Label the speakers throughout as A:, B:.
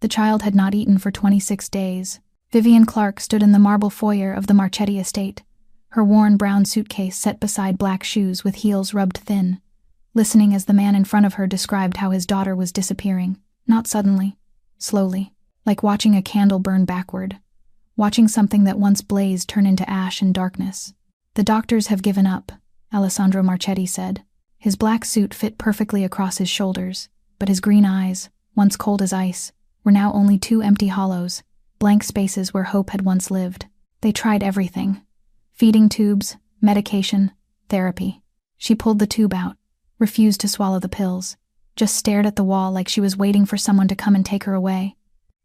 A: The child had not eaten for 26 days. Vivian Clark stood in the marble foyer of the Marchetti estate, her worn brown suitcase set beside black shoes with heels rubbed thin, listening as the man in front of her described how his daughter was disappearing, not suddenly, slowly, like watching a candle burn backward, watching something that once blazed turn into ash and darkness. "The doctors have given up," Alessandro Marchetti said. His black suit fit perfectly across his shoulders, but his green eyes, once cold as ice, were now only two empty hollows, blank spaces where hope had once lived. "They tried everything. Feeding tubes, medication, therapy." She pulled the tube out, refused to swallow the pills, just stared at the wall like she was waiting for someone to come and take her away.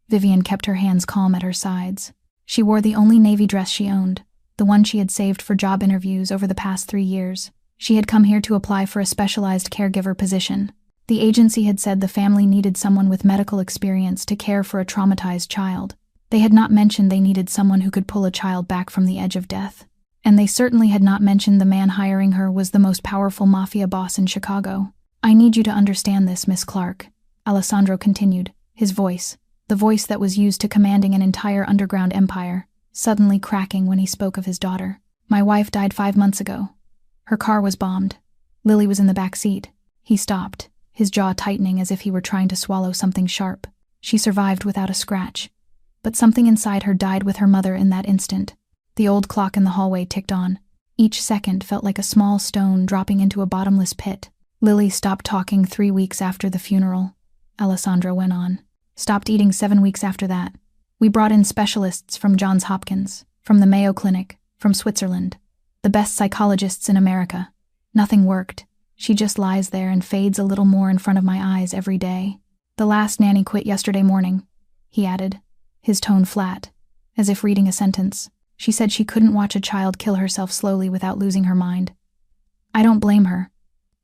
A: Vivian kept her hands calm at her sides. She wore the only navy dress she owned, the one she had saved for job interviews over the past 3 years. She had come here to apply for a specialized caregiver position. The agency had said the family needed someone with medical experience to care for a traumatized child. They had not mentioned they needed someone who could pull a child back from the edge of death. And they certainly had not mentioned the man hiring her was the most powerful mafia boss in Chicago. "I need you to understand this, Miss Clark," Alessandro continued, his voice, the voice that was used to commanding an entire underground empire, suddenly cracking when he spoke of his daughter. "My wife died 5 months ago. Her car was bombed. Lily was in the back seat." He stopped, his jaw tightening as if he were trying to swallow something sharp. "She survived without a scratch. But something inside her died with her mother in that instant." The old clock in the hallway ticked on. Each second felt like a small stone dropping into a bottomless pit. "Lily stopped talking 3 weeks after the funeral," Alessandro went on. "Stopped eating 7 weeks after that. We brought in specialists from Johns Hopkins, from the Mayo Clinic, from Switzerland. The best psychologists in America. Nothing worked. She just lies there and fades a little more in front of my eyes every day. The last nanny quit yesterday morning," he added, his tone flat, as if reading a sentence. "She said she couldn't watch a child kill herself slowly without losing her mind. I don't blame her.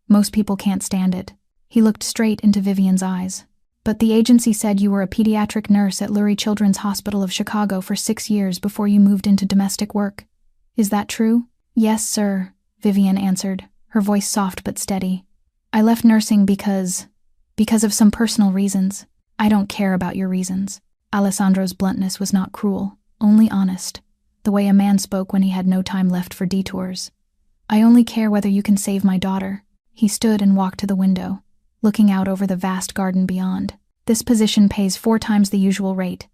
A: Most people can't stand it." He looked straight into Vivian's eyes. "But the agency said you were a pediatric nurse at Lurie Children's Hospital of Chicago for 6 years before you moved into domestic work. Is that true?" "Yes, sir," Vivian answered, her voice soft but steady. "I left nursing because of some personal reasons. I don't care about your reasons." Alessandro's bluntness was not cruel, only honest, the way a man spoke when he had no time left for detours. "I only care whether you can save my daughter." He stood and walked to the window, looking out over the vast garden beyond. "This position pays 4 times the usual rate.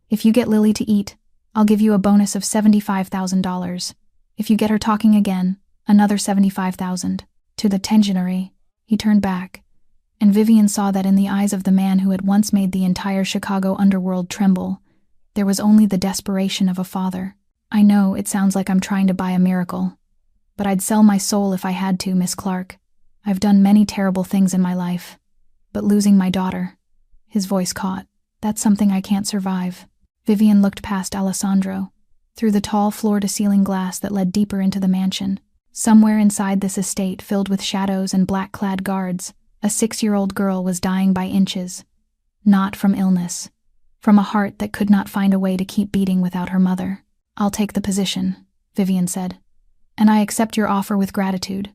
A: If you get Lily to eat, I'll give you a bonus of $75,000. If you get her talking again, another $75,000. To the tensionary." He turned back, and Vivian saw that in the eyes of the man who had once made the entire Chicago underworld tremble, there was only the desperation of a father. "I know it sounds like I'm trying to buy a miracle, but I'd sell my soul if I had to, Miss Clark. I've done many terrible things in my life, but losing my daughter," his voice caught, "that's something I can't survive." Vivian looked past Alessandro, through the tall floor-to-ceiling glass that led deeper into the mansion. Somewhere inside this estate filled with shadows and black-clad guards, a 6-year-old girl was dying by inches. Not from illness, from a heart that could not find a way to keep beating without her mother. "I'll take the position," Vivian said, "and I accept your offer with gratitude.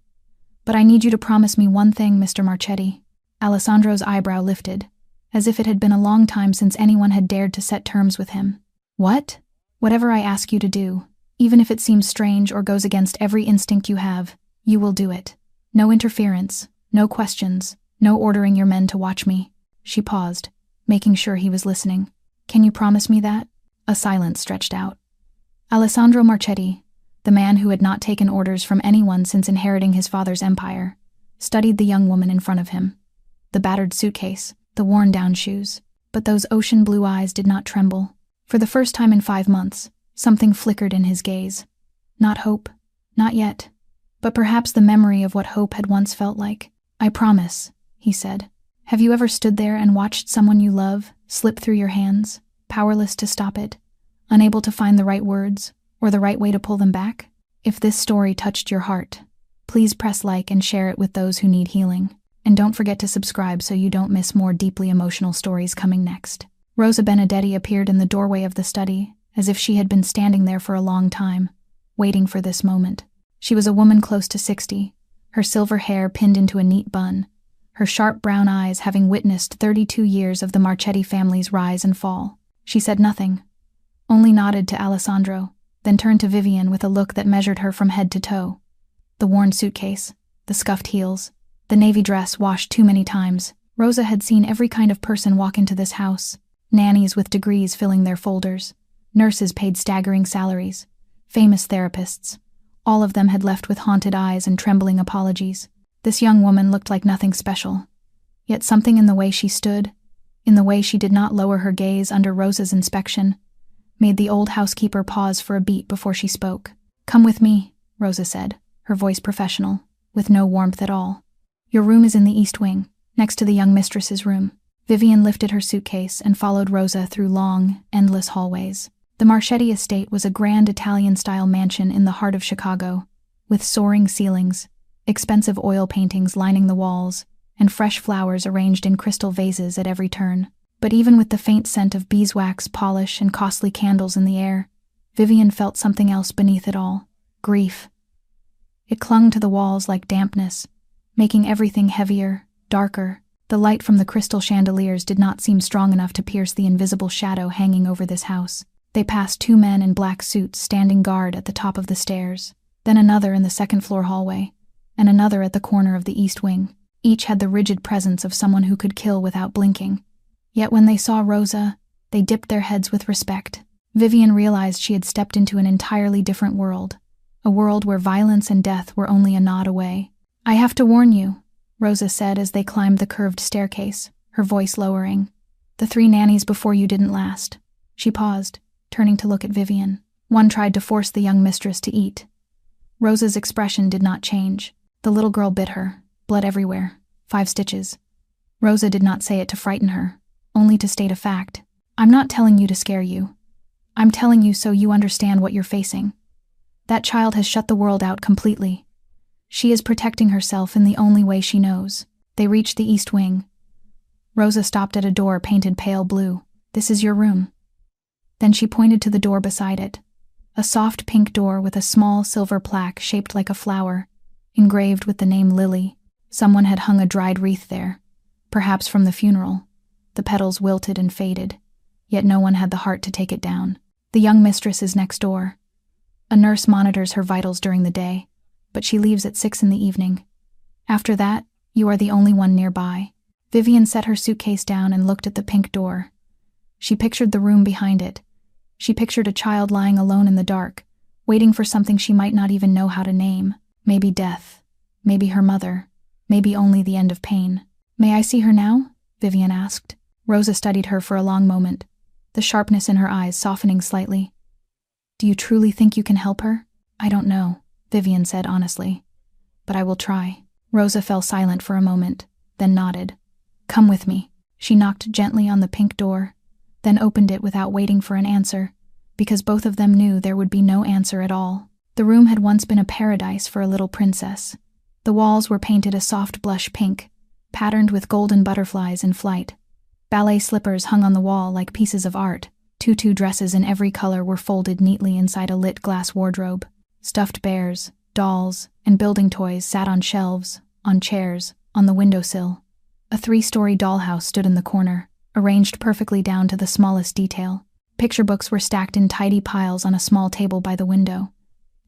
A: But I need you to promise me one thing, Mr. Marchetti." Alessandro's eyebrow lifted, as if it had been a long time since anyone had dared to set terms with him. "What?" "Whatever I ask you to do, even if it seems strange or goes against every instinct you have, you will do it. No interference, no questions, no ordering your men to watch me." She paused, making sure he was listening. "Can you promise me that?" A silence stretched out. Alessandro Marchetti, the man who had not taken orders from anyone since inheriting his father's empire, studied the young woman in front of him. The battered suitcase, the worn-down shoes, but those ocean blue eyes did not tremble. For the first time in 5 months, something flickered in his gaze. Not hope, not yet, but perhaps the memory of what hope had once felt like. "I promise," he said. "Have you ever stood there and watched someone you love slip through your hands, powerless to stop it, unable to find the right words or the right way to pull them back? If this story touched your heart, please press like and share it with those who need healing. And don't forget to subscribe so you don't miss more deeply emotional stories coming next." Rosa Benedetti appeared in the doorway of the study, as if she had been standing there for a long time, waiting for this moment. She was a woman close to 60, her silver hair pinned into a neat bun, her sharp brown eyes having witnessed 32 years of the Marchetti family's rise and fall. She said nothing, only nodded to Alessandro, then turned to Vivian with a look that measured her from head to toe. The worn suitcase, the scuffed heels, the navy dress washed too many times. Rosa had seen every kind of person walk into this house. Nannies with degrees filling their folders, nurses paid staggering salaries, famous therapists. All of them had left with haunted eyes and trembling apologies. This young woman looked like nothing special. Yet something in the way she stood, in the way she did not lower her gaze under Rosa's inspection, made the old housekeeper pause for a beat before she spoke. "Come with me," Rosa said, her voice professional, with no warmth at all. "Your room is in the east wing, next to the young mistress's room." Vivian lifted her suitcase and followed Rosa through long, endless hallways. The Marchetti estate was a grand Italian-style mansion in the heart of Chicago, with soaring ceilings, expensive oil paintings lining the walls, and fresh flowers arranged in crystal vases at every turn. But even with the faint scent of beeswax, polish, and costly candles in the air, Vivian felt something else beneath it all: grief. It clung to the walls like dampness, making everything heavier, darker. The light from the crystal chandeliers did not seem strong enough to pierce the invisible shadow hanging over this house. They passed 2 men in black suits standing guard at the top of the stairs, then another in the second-floor hallway, and another at the corner of the east wing. Each had the rigid presence of someone who could kill without blinking. Yet when they saw Rosa, they dipped their heads with respect. Vivian realized she had stepped into an entirely different world, a world where violence and death were only a nod away. "I have to warn you," Rosa said as they climbed the curved staircase, her voice lowering. "The 3 nannies before you didn't last." She paused, turning to look at Vivian. "One tried to force the young mistress to eat." Rosa's expression did not change. The little girl bit her, blood everywhere, 5 stitches. Rosa did not say it to frighten her, only to state a fact. "I'm not telling you to scare you. I'm telling you so you understand what you're facing. That child has shut the world out completely. She is protecting herself in the only way she knows." They reached the east wing. Rosa stopped at a door painted pale blue. "This is your room." Then she pointed to the door beside it, a soft pink door with a small silver plaque shaped like a flower, engraved with the name Lily. Someone had hung a dried wreath there, perhaps from the funeral. The petals wilted and faded, yet no one had the heart to take it down. "The young mistress is next door. A nurse monitors her vitals during the day, but she leaves at 6 in the evening. After that, you are the only one nearby." Vivian set her suitcase down and looked at the pink door. She pictured the room behind it. She pictured a child lying alone in the dark, waiting for something she might not even know how to name. Maybe death, maybe her mother, maybe only the end of pain. "May I see her now?" Vivian asked. Rosa studied her for a long moment, the sharpness in her eyes softening slightly. "Do you truly think you can help her?" "I don't know," Vivian said honestly, "but I will try." Rosa fell silent for a moment, then nodded. "Come with me." She knocked gently on the pink door, then opened it without waiting for an answer, because both of them knew there would be no answer at all. The room had once been a paradise for a little princess. The walls were painted a soft blush pink, patterned with golden butterflies in flight. Ballet slippers hung on the wall like pieces of art. Tutu dresses in every color were folded neatly inside a lit glass wardrobe. Stuffed bears, dolls, and building toys sat on shelves, on chairs, on the windowsill. A 3-story dollhouse stood in the corner, arranged perfectly down to the smallest detail. Picture books were stacked in tidy piles on a small table by the window.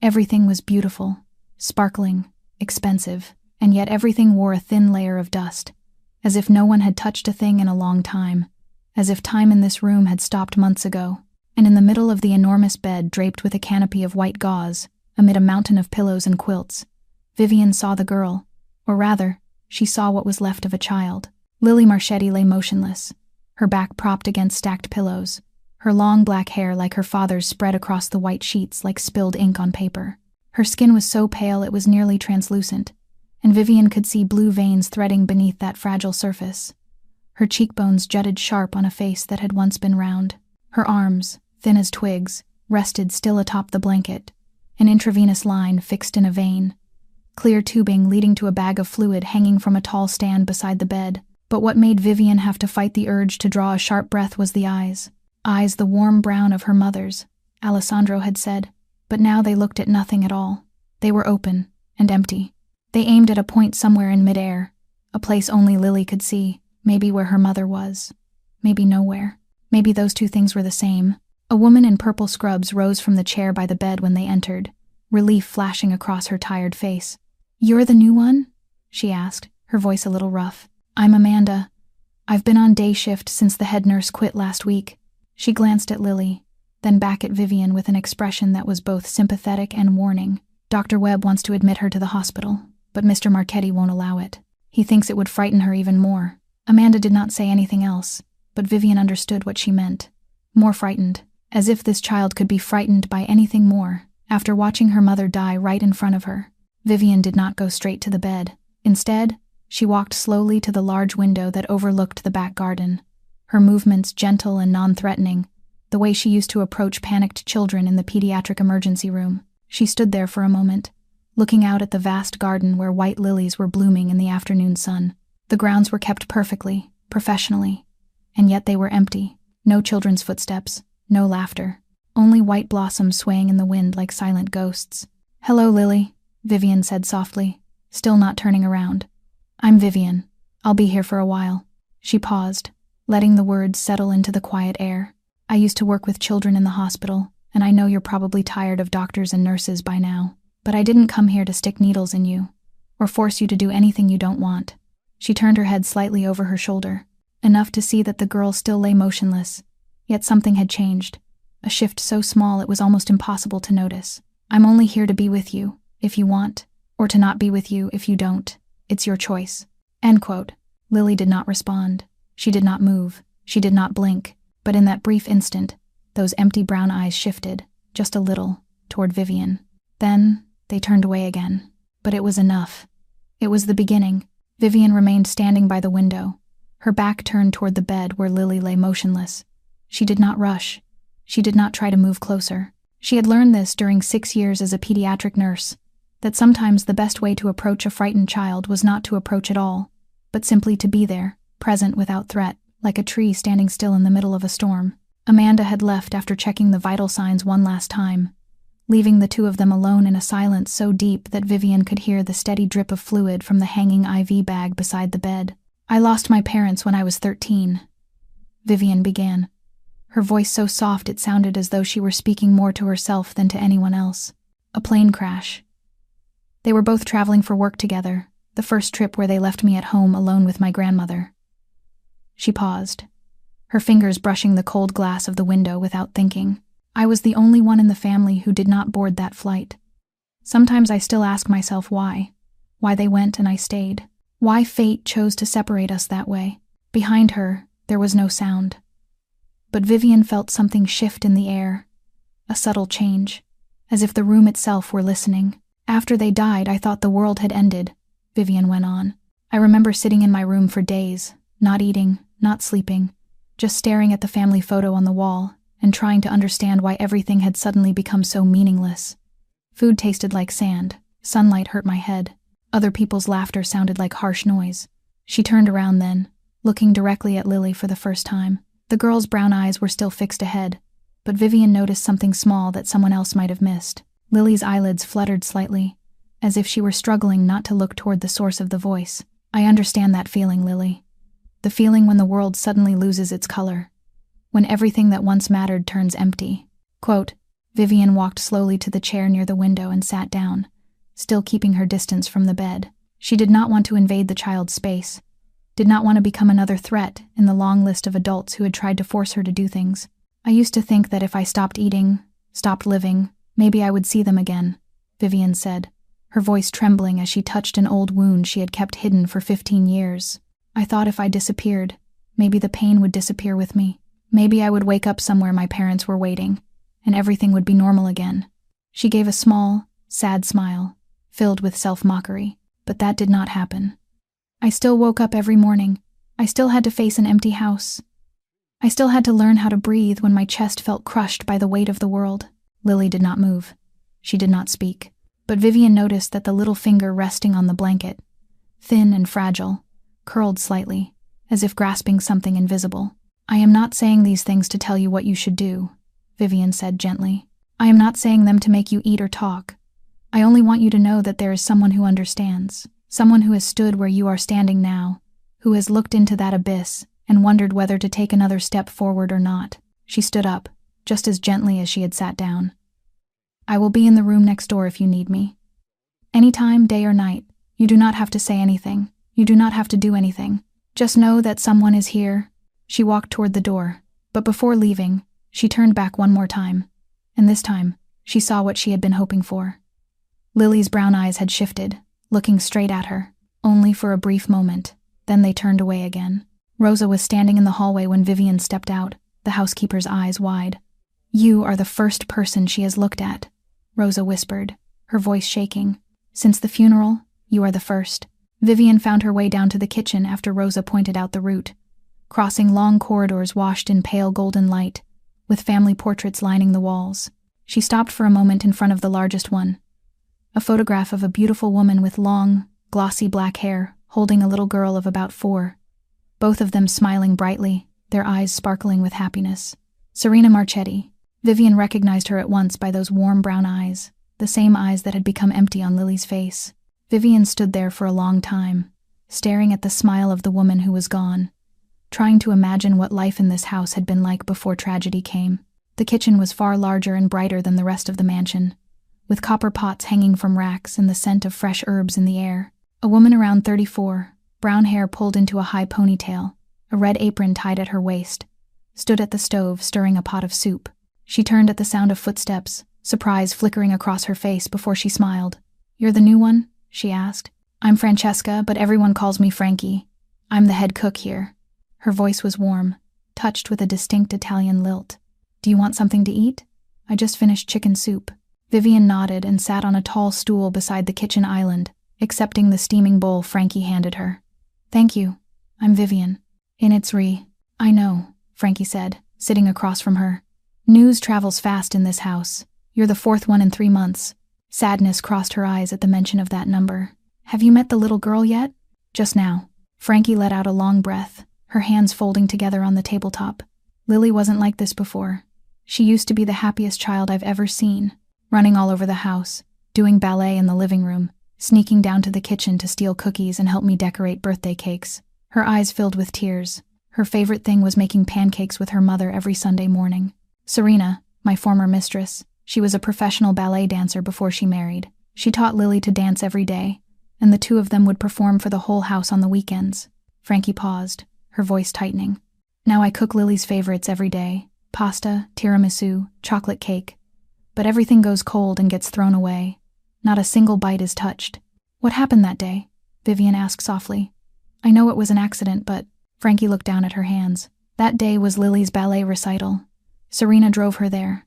A: Everything was beautiful, sparkling, expensive, and yet everything wore a thin layer of dust, as if no one had touched a thing in a long time, as if time in this room had stopped months ago. And in the middle of the enormous bed draped with a canopy of white gauze, amid a mountain of pillows and quilts, Vivian saw the girl, or rather, she saw what was left of a child. Lily Marchetti lay motionless, her back propped against stacked pillows, her long black hair like her father's spread across the white sheets like spilled ink on paper. Her skin was so pale it was nearly translucent, and Vivian could see blue veins threading beneath that fragile surface. Her cheekbones jutted sharp on a face that had once been round. Her arms, thin as twigs, rested still atop the blanket, an intravenous line fixed in a vein. Clear tubing leading to a bag of fluid hanging from a tall stand beside the bed. But what made Vivian have to fight the urge to draw a sharp breath was the eyes. Eyes the warm brown of her mother's, Alessandro had said, but now they looked at nothing at all. They were open and empty. They aimed at a point somewhere in midair, A place only Lily could see, maybe where her mother was. Maybe nowhere. Maybe those two things were the same. A woman in purple scrubs rose from the chair by the bed when they entered, relief flashing across her tired face. "You're the new one?" she asked, her voice a little rough. "I'm Amanda. I've been on day shift since the head nurse quit last week." She glanced at Lily, then back at Vivian with an expression that was both sympathetic and warning. "Dr. Webb wants to admit her to the hospital, but Mr. Marchetti won't allow it. He thinks it would frighten her even more." Amanda did not say anything else, but Vivian understood what she meant. More frightened, as if this child could be frightened by anything more. After watching her mother die right in front of her, Vivian did not go straight to the bed. Instead, she walked slowly to the large window that overlooked the back garden, her movements gentle and non-threatening, the way she used to approach panicked children in the pediatric emergency room. She stood there for a moment, looking out at the vast garden where white lilies were blooming in the afternoon sun. The grounds were kept perfectly, professionally, and yet they were empty. No children's footsteps, no laughter, only white blossoms swaying in the wind like silent ghosts. "Hello, Lily," Vivian said softly, still not turning around. "I'm Vivian. I'll be here for a while." She paused, letting the words settle into the quiet air. "I used to work with children in the hospital, and I know you're probably tired of doctors and nurses by now, but I didn't come here to stick needles in you, or force you to do anything you don't want." She turned her head slightly over her shoulder, enough to see that the girl still lay motionless, yet something had changed, a shift so small it was almost impossible to notice. "I'm only here to be with you, if you want, or to not be with you if you don't. It's your choice." End quote. Lily did not respond. She did not move. She did not blink. But in that brief instant, those empty brown eyes shifted, just a little, toward Vivian. Then, they turned away again. But it was enough. It was the beginning. Vivian remained standing by the window, her back turned toward the bed where Lily lay motionless. She did not rush. She did not try to move closer. She had learned this during 6 years as a pediatric nurse, that sometimes the best way to approach a frightened child was not to approach at all, but simply to be there, present without threat, like a tree standing still in the middle of a storm. Amanda had left after checking the vital signs one last time, leaving the two of them alone in a silence so deep that Vivian could hear the steady drip of fluid from the hanging IV bag beside the bed. "I lost my parents when I was 13, Vivian began, her voice so soft it sounded as though she were speaking more to herself than to anyone else. "A plane crash. They were both traveling for work together, the first trip where they left me at home alone with my grandmother." She paused, her fingers brushing the cold glass of the window without thinking. "I was the only one in the family who did not board that flight. Sometimes I still ask myself why they went and I stayed, why fate chose to separate us that way." Behind her, there was no sound. But Vivian felt something shift in the air, a subtle change, as if the room itself were listening. "After they died, I thought the world had ended," Vivian went on. "I remember sitting in my room for days, not eating, not sleeping, just staring at the family photo on the wall, and trying to understand why everything had suddenly become so meaningless. Food tasted like sand, sunlight hurt my head, other people's laughter sounded like harsh noise." She turned around then, looking directly at Lily for the first time. The girl's brown eyes were still fixed ahead, but Vivian noticed something small that someone else might have missed. Lily's eyelids fluttered slightly, as if she were struggling not to look toward the source of the voice. "I understand that feeling, Lily. The feeling when the world suddenly loses its color, when everything that once mattered turns empty." Quote, Vivian walked slowly to the chair near the window and sat down, still keeping her distance from the bed. She did not want to invade the child's space, did not want to become another threat in the long list of adults who had tried to force her to do things. "I used to think that if I stopped eating, stopped living, maybe I would see them again," Vivian said, her voice trembling as she touched an old wound she had kept hidden for 15 years. "I thought if I disappeared, maybe the pain would disappear with me. Maybe I would wake up somewhere my parents were waiting, and everything would be normal again." She gave a small, sad smile, filled with self-mockery, but that did not happen. "I still woke up every morning. I still had to face an empty house. I still had to learn how to breathe when my chest felt crushed by the weight of the world." Lily did not move. She did not speak. But Vivian noticed that the little finger resting on the blanket, thin and fragile, curled slightly, as if grasping something invisible. "I am not saying these things to tell you what you should do," Vivian said gently. "I am not saying them to make you eat or talk. I only want you to know that there is someone who understands. Someone who has stood where you are standing now, who has looked into that abyss and wondered whether to take another step forward or not. She stood up, just as gently as she had sat down. I will be in the room next door if you need me. Anytime, day or night. You do not have to say anything. You do not have to do anything. Just know that someone is here. She walked toward the door, but before leaving, she turned back one more time, and this time, she saw what she had been hoping for. Lily's brown eyes had shifted, looking straight at her, only for a brief moment, then they turned away again. Rosa was standing in the hallway when Vivian stepped out, the housekeeper's eyes wide. You are the first person she has looked at, Rosa whispered, her voice shaking. Since the funeral, you are the first. Vivian found her way down to the kitchen after Rosa pointed out the route, crossing long corridors washed in pale golden light, with family portraits lining the walls. She stopped for a moment in front of the largest one, a photograph of a beautiful woman with long, glossy black hair, holding a little girl of about 4, both of them smiling brightly, their eyes sparkling with happiness. Serena Marchetti. Vivian recognized her at once by those warm brown eyes, the same eyes that had become empty on Lily's face. Vivian stood there for a long time, staring at the smile of the woman who was gone, trying to imagine what life in this house had been like before tragedy came. The kitchen was far larger and brighter than the rest of the mansion, with copper pots hanging from racks and the scent of fresh herbs in the air. A woman around 34, brown hair pulled into a high ponytail, a red apron tied at her waist, stood at the stove stirring a pot of soup. She turned at the sound of footsteps, surprise flickering across her face before she smiled. You're the new one? She asked. I'm Francesca, but everyone calls me Frankie. I'm the head cook here. Her voice was warm, touched with a distinct Italian lilt. Do you want something to eat? I just finished chicken soup. Vivian nodded and sat on a tall stool beside the kitchen island, accepting the steaming bowl Frankie handed her. Thank you. I'm Vivian. I know, Frankie said, sitting across from her. News travels fast in this house. You're the 4th one in 3 months. Sadness crossed her eyes at the mention of that number. Have you met the little girl yet? Just now. Frankie let out a long breath, her hands folding together on the tabletop. Lily wasn't like this before. She used to be the happiest child I've ever seen, running all over the house, doing ballet in the living room, sneaking down to the kitchen to steal cookies and help me decorate birthday cakes. Her eyes filled with tears. Her favorite thing was making pancakes with her mother every Sunday morning. Serena, my former mistress, she was a professional ballet dancer before she married. She taught Lily to dance every day, and the two of them would perform for the whole house on the weekends. Frankie paused, her voice tightening. Now I cook Lily's favorites every day: pasta, tiramisu, chocolate cake. But everything goes cold and gets thrown away. Not a single bite is touched. What happened that day? Vivian asked softly. I know it was an accident, but Frankie looked down at her hands. That day was Lily's ballet recital. Serena drove her there.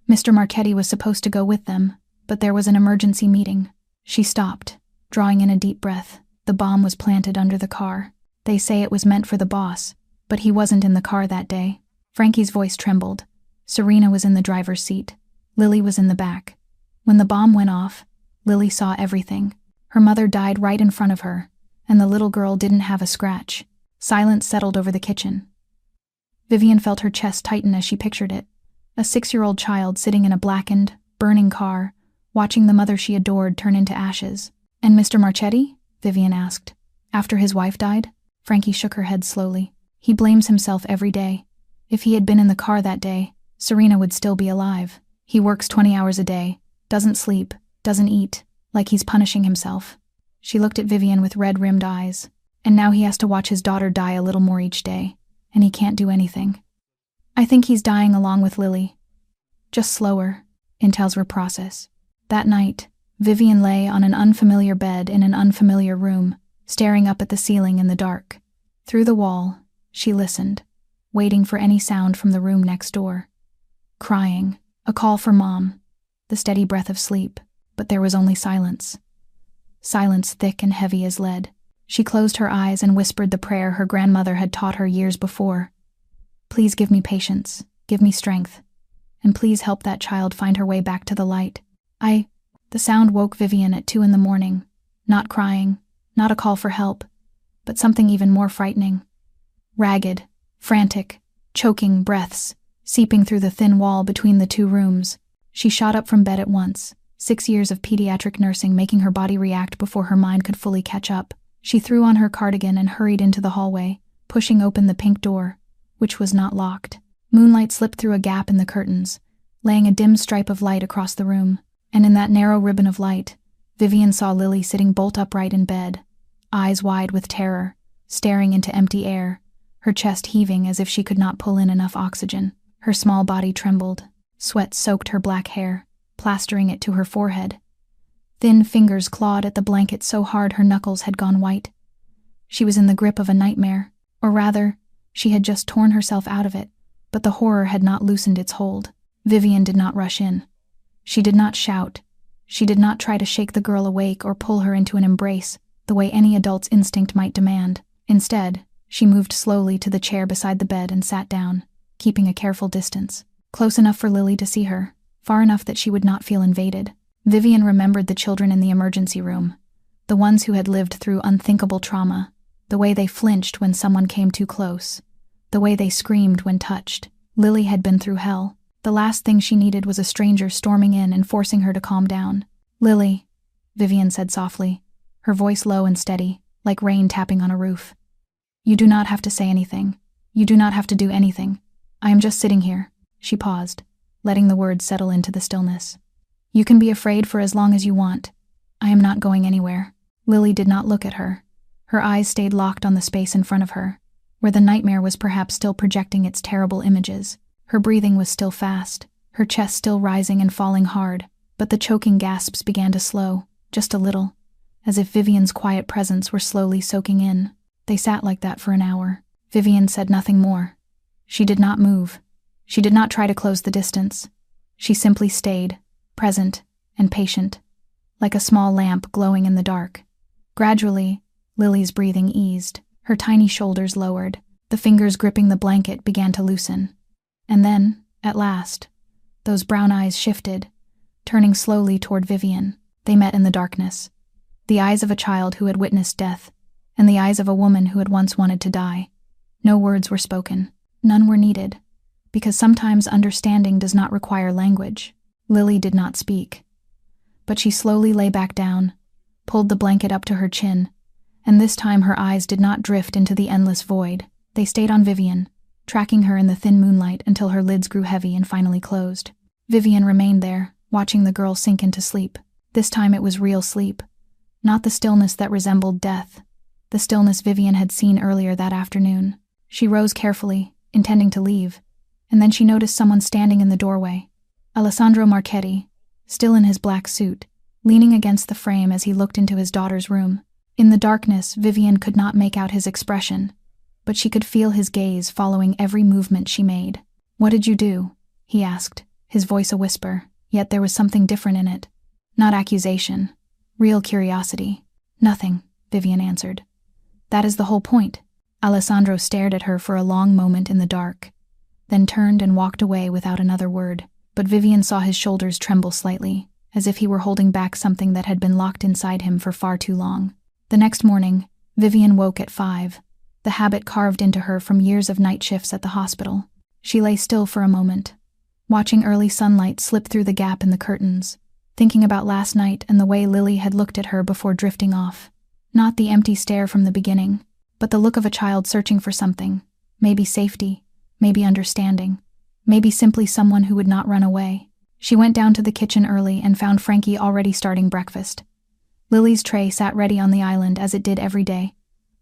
A: Mr. Marchetti was supposed to go with them, but there was an emergency meeting. She stopped, drawing in a deep breath. The bomb was planted under the car. They say it was meant for the boss, but he wasn't in the car that day. Frankie's voice trembled. Serena was in the driver's seat. Lily was in the back. When the bomb went off, Lily saw everything. Her mother died right in front of her, and the little girl didn't have a scratch. Silence settled over the kitchen. Vivian felt her chest tighten as she pictured it. A 6-year-old child sitting in a blackened, burning car, watching the mother she adored turn into ashes. And Mr. Marchetti? Vivian asked. After his wife died? Frankie shook her head slowly. He blames himself every day. If he had been in the car that day, Serena would still be alive. He works 20 hours a day, doesn't sleep, doesn't eat, like he's punishing himself. She looked at Vivian with red-rimmed eyes. And now he has to watch his daughter die a little more each day, and he can't do anything. I think he's dying along with Lily. Just slower, in Tel's process. That night, Vivian lay on an unfamiliar bed in an unfamiliar room, staring up at the ceiling in the dark. Through the wall, she listened, waiting for any sound from the room next door. Crying, a call for Mom, the steady breath of sleep, but there was only silence. Silence thick and heavy as lead. She closed her eyes and whispered the prayer her grandmother had taught her years before. Please give me patience, give me strength, and please help that child find her way back to the light. The sound woke Vivian at 2 a.m, not crying, not a call for help, but something even more frightening. Ragged, frantic, choking breaths, seeping through the thin wall between the 2 rooms. She shot up from bed at once, 6 years of pediatric nursing making her body react before her mind could fully catch up. She threw on her cardigan and hurried into the hallway, pushing open the pink door, which was not locked. Moonlight slipped through a gap in the curtains, laying a dim stripe of light across the room, and in that narrow ribbon of light, Vivian saw Lily sitting bolt upright in bed, eyes wide with terror, staring into empty air, her chest heaving as if she could not pull in enough oxygen. Her small body trembled. Sweat soaked her black hair, plastering it to her forehead. Thin fingers clawed at the blanket so hard her knuckles had gone white. She was in the grip of a nightmare, or rather, she had just torn herself out of it, but the horror had not loosened its hold. Vivian did not rush in. She did not shout. She did not try to shake the girl awake or pull her into an embrace, the way any adult's instinct might demand. Instead, she moved slowly to the chair beside the bed and sat down, keeping a careful distance, close enough for Lily to see her, far enough that she would not feel invaded. Vivian remembered the children in the emergency room, the ones who had lived through unthinkable trauma, the way they flinched when someone came too close, the way they screamed when touched. Lily had been through hell. The last thing she needed was a stranger storming in and forcing her to calm down. "Lily," Vivian said softly, her voice low and steady, like rain tapping on a roof. "You do not have to say anything. You do not have to do anything. I am just sitting here." She paused, letting the words settle into the stillness. "You can be afraid for as long as you want. I am not going anywhere." Lily did not look at her. Her eyes stayed locked on the space in front of her, where the nightmare was perhaps still projecting its terrible images. Her breathing was still fast, her chest still rising and falling hard, but the choking gasps began to slow, just a little, as if Vivian's quiet presence were slowly soaking in. They sat like that for an hour. Vivian said nothing more. She did not move. She did not try to close the distance. She simply stayed, present and patient, like a small lamp glowing in the dark. Gradually, Lily's breathing eased, her tiny shoulders lowered, the fingers gripping the blanket began to loosen. And then, at last, those brown eyes shifted, turning slowly toward Vivian. They met in the darkness. The eyes of a child who had witnessed death, and the eyes of a woman who had once wanted to die. No words were spoken. None were needed, because sometimes understanding does not require language. Lily did not speak, but she slowly lay back down, pulled the blanket up to her chin, and this time her eyes did not drift into the endless void. They stayed on Vivian, tracking her in the thin moonlight until her lids grew heavy and finally closed. Vivian remained there, watching the girl sink into sleep. This time it was real sleep, not the stillness that resembled death, the stillness Vivian had seen earlier that afternoon. She rose carefully, intending to leave, and then she noticed someone standing in the doorway. Alessandro Marchetti, still in his black suit, leaning against the frame as he looked into his daughter's room. In the darkness, Vivian could not make out his expression, but she could feel his gaze following every movement she made. "What did you do?" he asked, his voice a whisper, yet there was something different in it. Not accusation, real curiosity. "Nothing," Vivian answered. "That is the whole point." Alessandro stared at her for a long moment in the dark, then turned and walked away without another word, but Vivian saw his shoulders tremble slightly, as if he were holding back something that had been locked inside him for far too long. The next morning, Vivian woke at 5, the habit carved into her from years of night shifts at the hospital. She lay still for a moment, watching early sunlight slip through the gap in the curtains, thinking about last night and the way Lily had looked at her before drifting off. Not the empty stare from the beginning, but the look of a child searching for something, maybe safety, maybe understanding, maybe simply someone who would not run away. She went down to the kitchen early and found Frankie already starting breakfast. Lily's tray sat ready on the island as it did every day.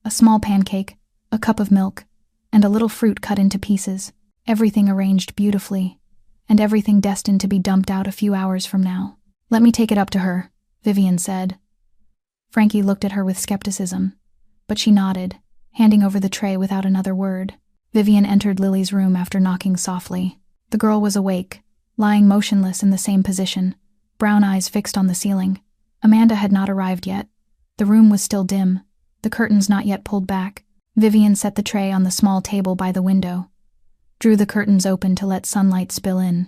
A: A small pancake, a cup of milk, and a little fruit cut into pieces, everything arranged beautifully, and everything destined to be dumped out a few hours from now. "Let me take it up to her," Vivian said. Frankie looked at her with skepticism, but she nodded, handing over the tray without another word. Vivian entered Lily's room after knocking softly. The girl was awake, lying motionless in the same position, brown eyes fixed on the ceiling. Amanda had not arrived yet. The room was still dim, the curtains not yet pulled back. Vivian set the tray on the small table by the window, drew the curtains open to let sunlight spill in,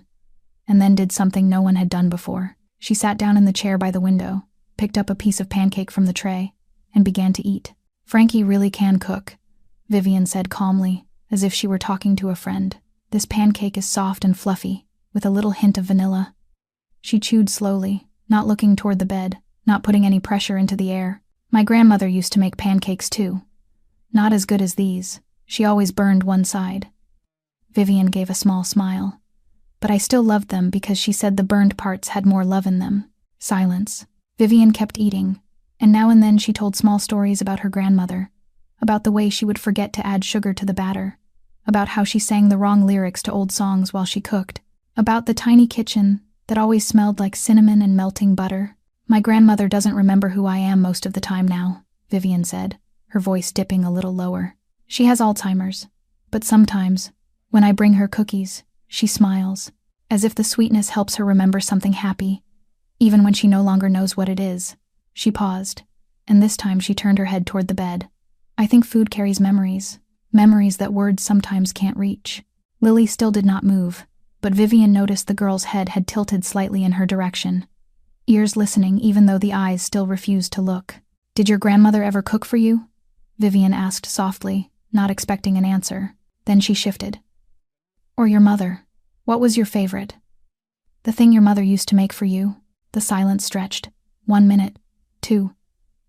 A: and then did something no one had done before. She sat down in the chair by the window, picked up a piece of pancake from the tray, and began to eat. "Frankie really can cook," Vivian said calmly, as if she were talking to a friend. "This pancake is soft and fluffy, with a little hint of vanilla." She chewed slowly, not looking toward the bed, not putting any pressure into the air. My grandmother used to make pancakes too. Not as good as these. She always burned one side. Vivian gave a small smile. But I still loved them because she said the burned parts had more love in them. Silence. Vivian kept eating, and now and then she told small stories about her grandmother, about the way she would forget to add sugar to the batter, about how she sang the wrong lyrics to old songs while she cooked, about the tiny kitchen that always smelled like cinnamon and melting butter. My grandmother doesn't remember who I am most of the time now, Vivian said, her voice dipping a little lower. She has Alzheimer's, but sometimes, when I bring her cookies, she smiles, as if the sweetness helps her remember something happy, even when she no longer knows what it is. She paused, and this time she turned her head toward the bed. I think food carries memories that words sometimes can't reach. Lily still did not move, but Vivian noticed the girl's head had tilted slightly in her direction, ears listening even though the eyes still refused to look. Did your grandmother ever cook for you? Vivian asked softly, not expecting an answer. Then she shifted. Or your mother. What was your favorite? The thing your mother used to make for you. The silence stretched. 1 minute. 2.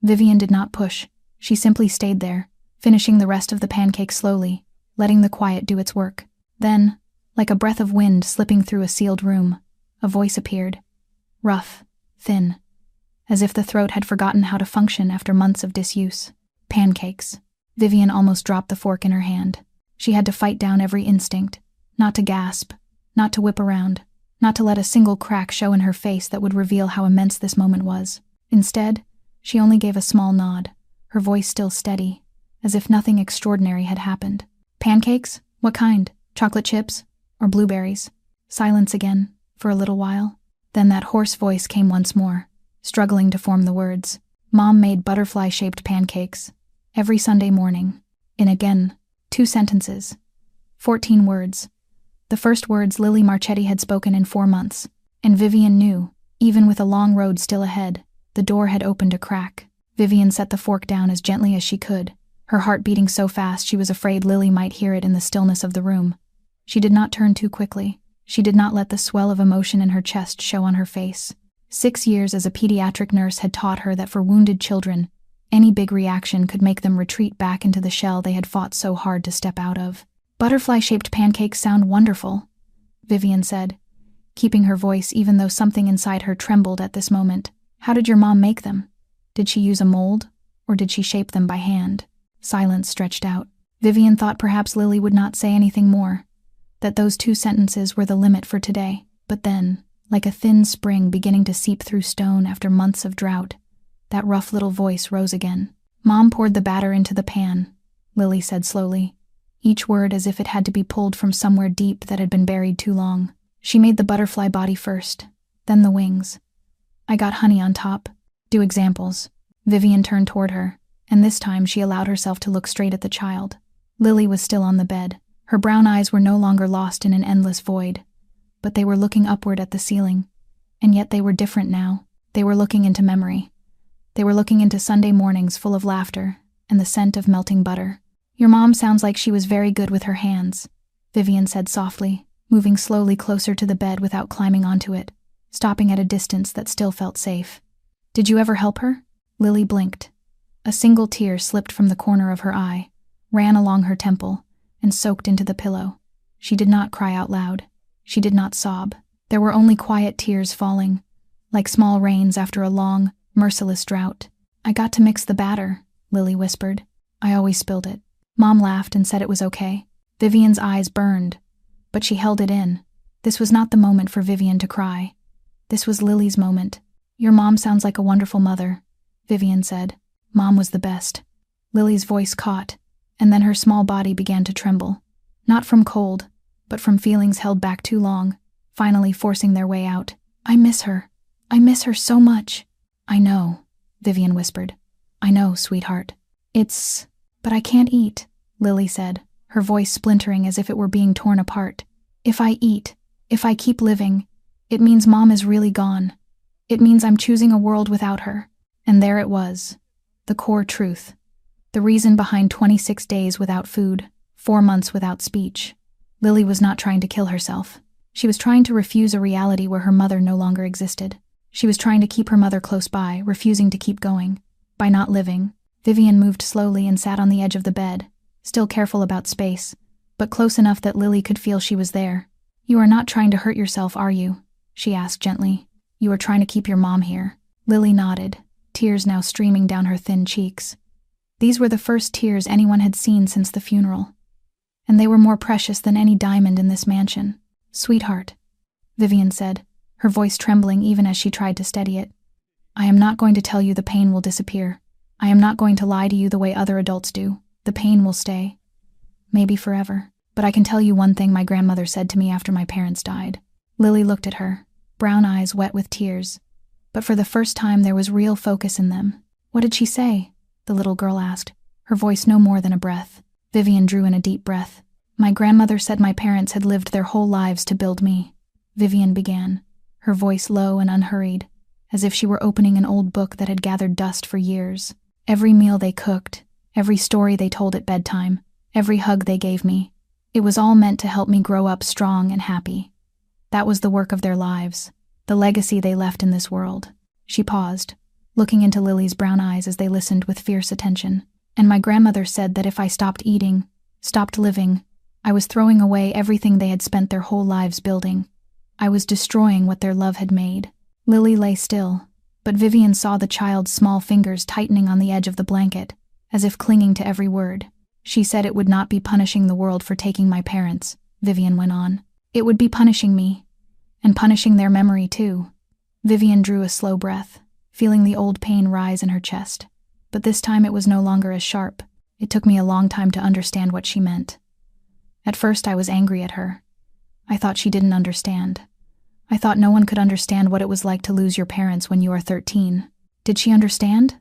A: Vivian did not push. She simply stayed there, finishing the rest of the pancake slowly, letting the quiet do its work. Then, like a breath of wind slipping through a sealed room, a voice appeared. Rough, thin, as if the throat had forgotten how to function after months of disuse. Pancakes. Vivian almost dropped the fork in her hand. She had to fight down every instinct, not to gasp, not to whip around, not to let a single crack show in her face that would reveal how immense this moment was. Instead, she only gave a small nod, her voice still steady, as if nothing extraordinary had happened. Pancakes? What kind? Chocolate chips? Or blueberries? Silence again, for a little while. Then that hoarse voice came once more, struggling to form the words. Mom made butterfly-shaped pancakes, every Sunday morning. In again, 2 sentences. 14 words. The first words Lily Marchetti had spoken in 4 months, and Vivian knew, even with a long road still ahead, the door had opened a crack. Vivian set the fork down as gently as she could, her heart beating so fast she was afraid Lily might hear it in the stillness of the room. She did not turn too quickly. She did not let the swell of emotion in her chest show on her face. 6 years as a pediatric nurse had taught her that for wounded children, any big reaction could make them retreat back into the shell they had fought so hard to step out of. Butterfly-shaped pancakes sound wonderful, Vivian said, keeping her voice even though something inside her trembled at this moment. How did your mom make them? Did she use a mold, or did she shape them by hand? Silence stretched out. Vivian thought perhaps Lily would not say anything more, that those 2 sentences were the limit for today. But then, like a thin spring beginning to seep through stone after months of drought, that rough little voice rose again. Mom poured the batter into the pan, Lily said slowly, each word as if it had to be pulled from somewhere deep that had been buried too long. She made the butterfly body first, then the wings. I got honey on top. Do examples. Vivian turned toward her, and this time she allowed herself to look straight at the child. Lily was still on the bed. Her brown eyes were no longer lost in an endless void, but they were looking upward at the ceiling, and yet they were different now. They were looking into memory. They were looking into Sunday mornings full of laughter and the scent of melting butter. Your mom sounds like she was very good with her hands, Vivian said softly, moving slowly closer to the bed without climbing onto it, stopping at a distance that still felt safe. Did you ever help her? Lily blinked. A single tear slipped from the corner of her eye, ran along her temple, and soaked into the pillow. She did not cry out loud. She did not sob. There were only quiet tears falling, like small rains after a long, merciless drought. I got to mix the batter, Lily whispered. I always spilled it. Mom laughed and said it was okay. Vivian's eyes burned, but she held it in. This was not the moment for Vivian to cry. This was Lily's moment. Your mom sounds like a wonderful mother, Vivian said. Mom was the best. Lily's voice caught, and then her small body began to tremble. Not from cold, but from feelings held back too long, finally forcing their way out. I miss her. I miss her so much. I know, Vivian whispered. I know, sweetheart. But I can't eat, Lily said, her voice splintering as if it were being torn apart. If I eat, if I keep living, it means Mom is really gone. It means I'm choosing a world without her. And there it was, the core truth. The reason behind 26 days without food, 4 months without speech. Lily was not trying to kill herself. She was trying to refuse a reality where her mother no longer existed. She was trying to keep her mother close by, refusing to keep going. By not living. Vivian moved slowly and sat on the edge of the bed, still careful about space, but close enough that Lily could feel she was there. "You are not trying to hurt yourself, are you?" she asked gently. "You are trying to keep your mom here." Lily nodded, tears now streaming down her thin cheeks. These were the first tears anyone had seen since the funeral, and they were more precious than any diamond in this mansion. "Sweetheart," Vivian said, her voice trembling even as she tried to steady it. "I am not going to tell you the pain will disappear. I am not going to lie to you the way other adults do. The pain will stay. Maybe forever. But I can tell you one thing my grandmother said to me after my parents died." Lily looked at her, brown eyes wet with tears. But for the first time there was real focus in them. "What did she say?" the little girl asked, her voice no more than a breath. Vivian drew in a deep breath. "My grandmother said my parents had lived their whole lives to build me," Vivian began, her voice low and unhurried, as if she were opening an old book that had gathered dust for years. "Every meal they cooked, every story they told at bedtime, every hug they gave me, it was all meant to help me grow up strong and happy. That was the work of their lives, the legacy they left in this world." She paused, looking into Lily's brown eyes as they listened with fierce attention. "And my grandmother said that if I stopped eating, stopped living, I was throwing away everything they had spent their whole lives building. I was destroying what their love had made." Lily lay still, but Vivian saw the child's small fingers tightening on the edge of the blanket, as if clinging to every word. "She said it would not be punishing the world for taking my parents," Vivian went on. "It would be punishing me, and punishing their memory too." Vivian drew a slow breath, feeling the old pain rise in her chest. But this time it was no longer as sharp. It took me a long time to understand what she meant. At first I was angry at her. I thought she didn't understand. I thought no one could understand what it was like to lose your parents when you are 13. "Did she understand?"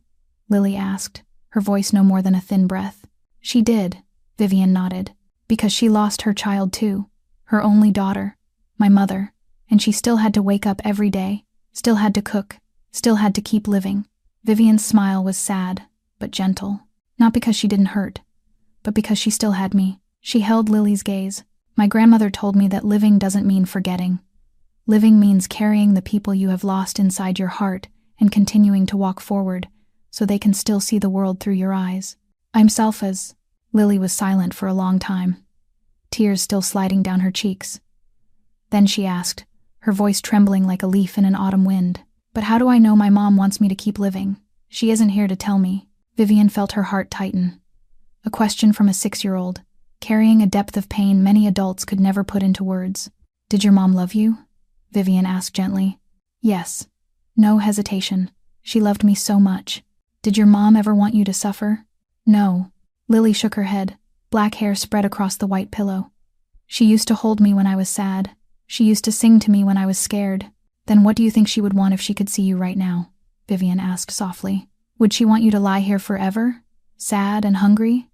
A: Lily asked, her voice no more than a thin breath. "She did," Vivian nodded, "because she lost her child too, her only daughter, my mother, and she still had to wake up every day, still had to cook, still had to keep living." Vivian's smile was sad, but gentle, not because she didn't hurt, but because she still had me. She held Lily's gaze. "My grandmother told me that living doesn't mean forgetting. Living means carrying the people you have lost inside your heart and continuing to walk forward so they can still see the world through your eyes." "I'm Salfa's." Lily was silent for a long time, tears still sliding down her cheeks. Then she asked, her voice trembling like a leaf in an autumn wind, "But how do I know my mom wants me to keep living? She isn't here to tell me." Vivian felt her heart tighten. A question from a 6-year-old, carrying a depth of pain many adults could never put into words. "Did your mom love you?" Vivian asked gently. "Yes." No hesitation. "She loved me so much." "Did your mom ever want you to suffer?" "No." Lily shook her head, black hair spread across the white pillow. "She used to hold me when I was sad. She used to sing to me when I was scared." "Then what do you think she would want if she could see you right now?" Vivian asked softly. "Would she want you to lie here forever, sad and hungry?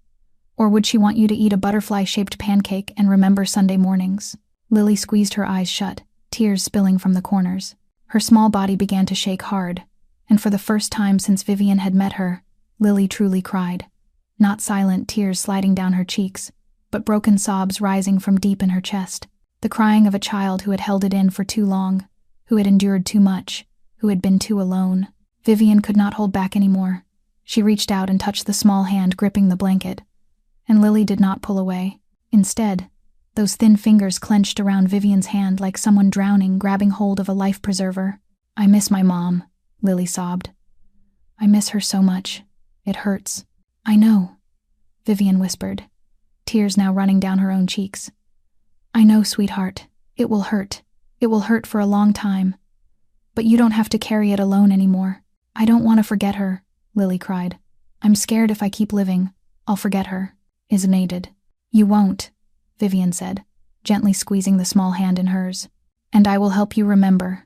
A: Or would she want you to eat a butterfly-shaped pancake and remember Sunday mornings?" Lily squeezed her eyes shut, tears spilling from the corners. Her small body began to shake hard, and for the first time since Vivian had met her, Lily truly cried. Not silent tears sliding down her cheeks, but broken sobs rising from deep in her chest. The crying of a child who had held it in for too long, who had endured too much, who had been too alone. Vivian could not hold back anymore. She reached out and touched the small hand gripping the blanket, and Lily did not pull away. Instead, those thin fingers clenched around Vivian's hand like someone drowning grabbing hold of a life preserver. "I miss my mom," Lily sobbed. "I miss her so much. It hurts." "I know," Vivian whispered, tears now running down her own cheeks. "I know, sweetheart. It will hurt. It will hurt for a long time. But you don't have to carry it alone anymore." "I don't want to forget her," Lily cried. "I'm scared if I keep living, I'll forget her." Isnated. "You won't," Vivian said, gently squeezing the small hand in hers. "And I will help you remember.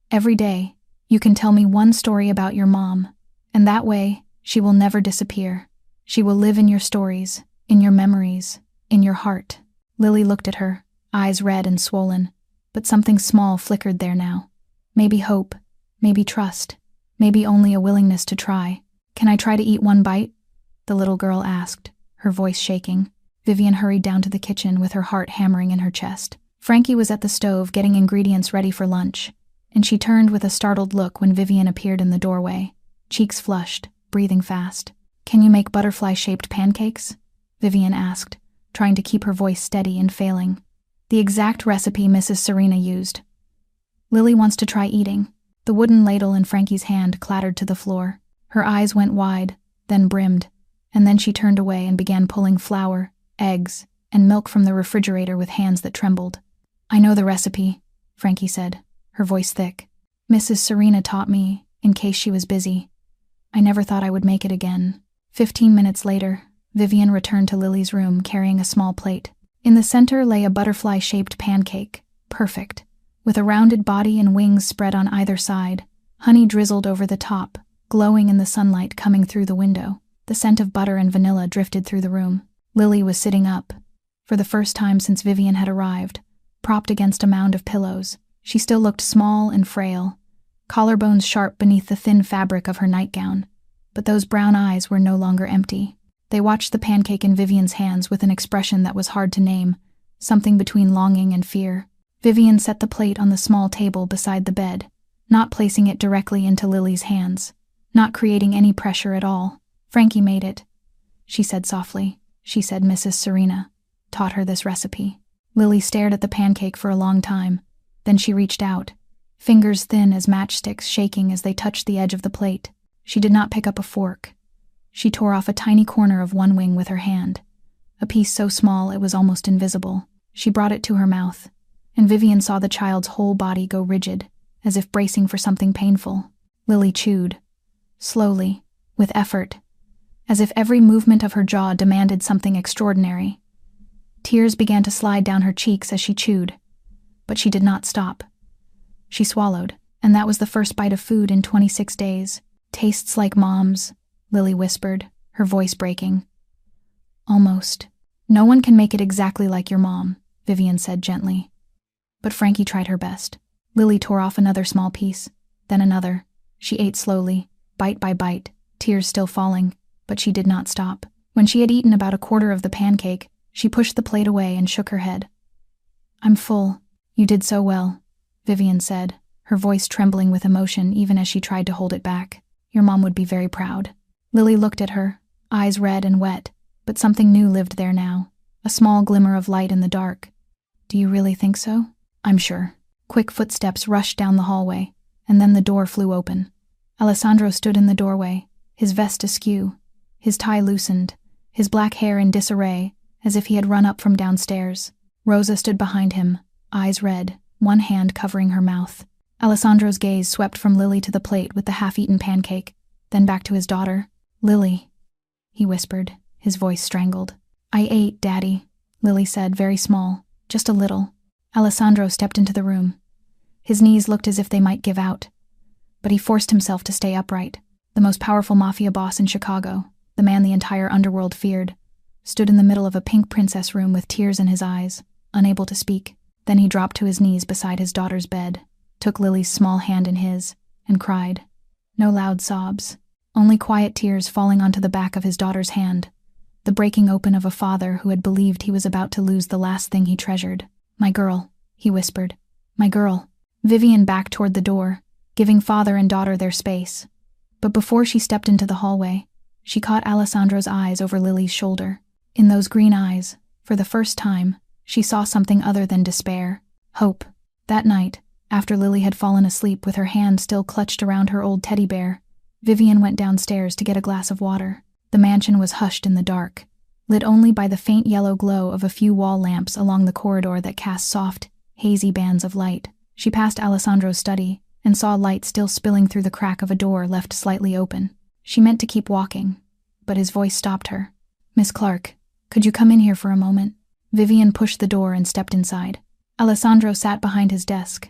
A: Every day, you can tell me one story about your mom, and that way, she will never disappear. She will live in your stories, in your memories, in your heart." Lily looked at her, eyes red and swollen, but something small flickered there now. Maybe hope, maybe trust, maybe only a willingness to try. "Can I try to eat one bite?" the little girl asked, her voice shaking. Vivian hurried down to the kitchen with her heart hammering in her chest. Frankie was at the stove getting ingredients ready for lunch, and she turned with a startled look when Vivian appeared in the doorway, cheeks flushed, breathing fast. "Can you make butterfly-shaped pancakes?" Vivian asked, trying to keep her voice steady and failing. "The exact recipe Mrs. Serena used." "Lily wants to try eating." The wooden ladle in Frankie's hand clattered to the floor. Her eyes went wide, then brimmed, and then she turned away and began pulling flour, eggs, and milk from the refrigerator with hands that trembled. "I know the recipe," Frankie said, her voice thick. "Mrs. Serena taught me, in case she was busy. I never thought I would make it again." 15 minutes later, Vivian returned to Lily's room carrying a small plate. In the center lay a butterfly-shaped pancake, perfect, with a rounded body and wings spread on either side, honey drizzled over the top, glowing in the sunlight coming through the window. The scent of butter and vanilla drifted through the room. Lily was sitting up, for the first time since Vivian had arrived, propped against a mound of pillows. She still looked small and frail, collarbones sharp beneath the thin fabric of her nightgown, but those brown eyes were no longer empty. They watched the pancake in Vivian's hands with an expression that was hard to name, something between longing and fear. Vivian set the plate on the small table beside the bed, not placing it directly into Lily's hands, not creating any pressure at all. "Frankie made it," she said softly. She said Mrs. Serena taught her this recipe. Lily stared at the pancake for a long time. Then she reached out, fingers thin as matchsticks shaking as they touched the edge of the plate. She did not pick up a fork. She tore off a tiny corner of one wing with her hand, a piece so small it was almost invisible. She brought it to her mouth, and Vivian saw the child's whole body go rigid, as if bracing for something painful. Lily chewed, slowly, with effort, as if every movement of her jaw demanded something extraordinary. Tears began to slide down her cheeks as she chewed, but she did not stop. She swallowed, and that was the first bite of food in 26 days. "Tastes like Mom's," Lily whispered, her voice breaking. "Almost. No one can make it exactly like your mom," Vivian said gently. But Frankie tried her best. Lily tore off another small piece, then another. She ate slowly, bite by bite, tears still falling, but she did not stop. When she had eaten about a quarter of the pancake, she pushed the plate away and shook her head. "I'm full." "You did so well," Vivian said, her voice trembling with emotion even as she tried to hold it back. "Your mom would be very proud." Lily looked at her, eyes red and wet, but something new lived there now, a small glimmer of light in the dark. "Do you really think so?" "I'm sure." Quick footsteps rushed down the hallway, and then the door flew open. Alessandro stood in the doorway, his vest askew, his tie loosened, his black hair in disarray, as if he had run up from downstairs. Rosa stood behind him, eyes red, one hand covering her mouth. Alessandro's gaze swept from Lily to the plate with the half-eaten pancake, then back to his daughter. "Lily," he whispered, his voice strangled. "I ate, Daddy," Lily said, very small, just a little. Alessandro stepped into the room. His knees looked as if they might give out, but he forced himself to stay upright. The most powerful Mafia boss in Chicago, the man the entire underworld feared, stood in the middle of a pink princess room with tears in his eyes, unable to speak. Then he dropped to his knees beside his daughter's bed, took Lily's small hand in his, and cried. No loud sobs, only quiet tears falling onto the back of his daughter's hand, the breaking open of a father who had believed he was about to lose the last thing he treasured. "My girl," he whispered. "My girl." Vivian backed toward the door, giving father and daughter their space. But before she stepped into the hallway, she caught Alessandro's eyes over Lily's shoulder. In those green eyes, for the first time, she saw something other than despair. Hope. That night, after Lily had fallen asleep with her hand still clutched around her old teddy bear, Vivian went downstairs to get a glass of water. The mansion was hushed in the dark, lit only by the faint yellow glow of a few wall lamps along the corridor that cast soft, hazy bands of light. She passed Alessandro's study and saw light still spilling through the crack of a door left slightly open. She meant to keep walking, but his voice stopped her. "Miss Clark, could you come in here for a moment?" Vivian pushed the door and stepped inside. Alessandro sat behind his desk.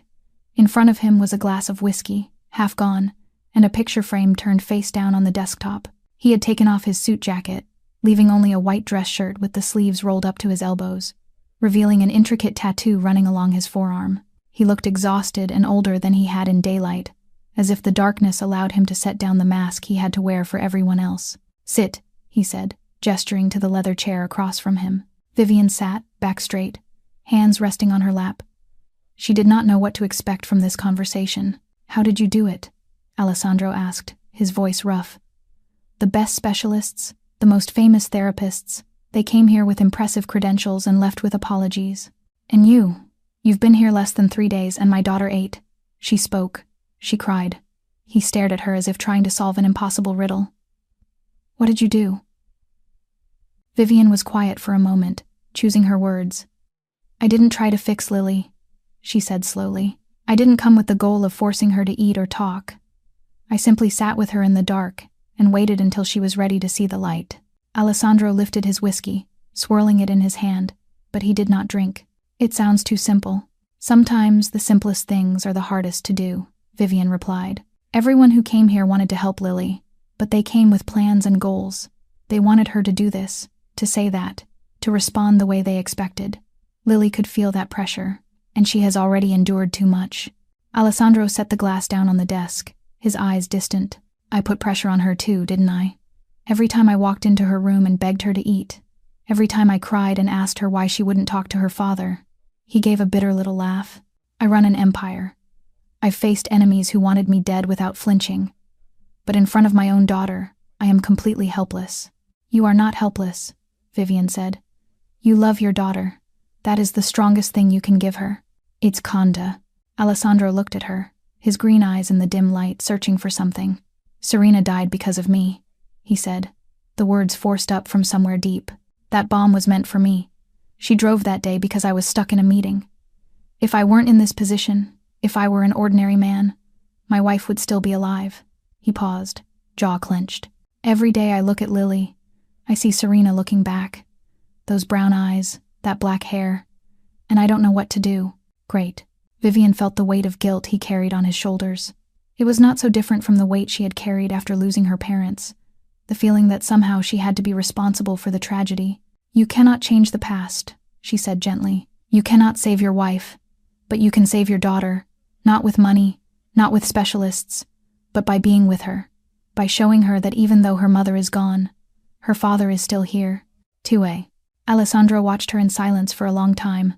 A: In front of him was a glass of whiskey, half gone, and a picture frame turned face down on the desktop. He had taken off his suit jacket, leaving only a white dress shirt with the sleeves rolled up to his elbows, revealing an intricate tattoo running along his forearm. He looked exhausted and older than he had in daylight, as if the darkness allowed him to set down the mask he had to wear for everyone else. "Sit," he said, gesturing to the leather chair across from him. Vivian sat, back straight, hands resting on her lap. She did not know what to expect from this conversation. "How did you do it?" Alessandro asked, his voice rough. "The best specialists, the most famous therapists, they came here with impressive credentials and left with apologies. And you've been here less than 3 days and my daughter 8. She spoke. She cried." He stared at her as if trying to solve an impossible riddle. "What did you do?" Vivian was quiet for a moment, choosing her words. "I didn't try to fix Lily," she said slowly. "I didn't come with the goal of forcing her to eat or talk. I simply sat with her in the dark and waited until she was ready to see the light." Alessandro lifted his whiskey, swirling it in his hand, but he did not drink. "It sounds too simple." "Sometimes the simplest things are the hardest to do," Vivian replied. "Everyone who came here wanted to help Lily, but they came with plans and goals. They wanted her to do this, to say that, to respond the way they expected. Lily could feel that pressure, and she has already endured too much." Alessandro set the glass down on the desk, his eyes distant. "I put pressure on her too, didn't I? Every time I walked into her room and begged her to eat. Every time I cried and asked her why she wouldn't talk to her father." He gave a bitter little laugh. "I run an empire. I've faced enemies who wanted me dead without flinching. But in front of my own daughter, I am completely helpless." "You are not helpless," Vivian said. "You love your daughter. That is the strongest thing you can give her." "It's Conda." Alessandro looked at her, his green eyes in the dim light searching for something. "Serena died because of me," he said, the words forced up from somewhere deep. "That bomb was meant for me. She drove that day because I was stuck in a meeting. If I weren't in this position, if I were an ordinary man, my wife would still be alive." He paused, jaw clenched. "Every day I look at Lily, I see Serena looking back. Those brown eyes, that black hair, and I don't know what to do." "Great." Vivian felt the weight of guilt he carried on his shoulders. It was not so different from the weight she had carried after losing her parents, the feeling that somehow she had to be responsible for the tragedy. "You cannot change the past," she said gently. "You cannot save your wife, but you can save your daughter, not with money, not with specialists, but by being with her, by showing her that even though her mother is gone, her father is still here." "Tue." Alessandro watched her in silence for a long time.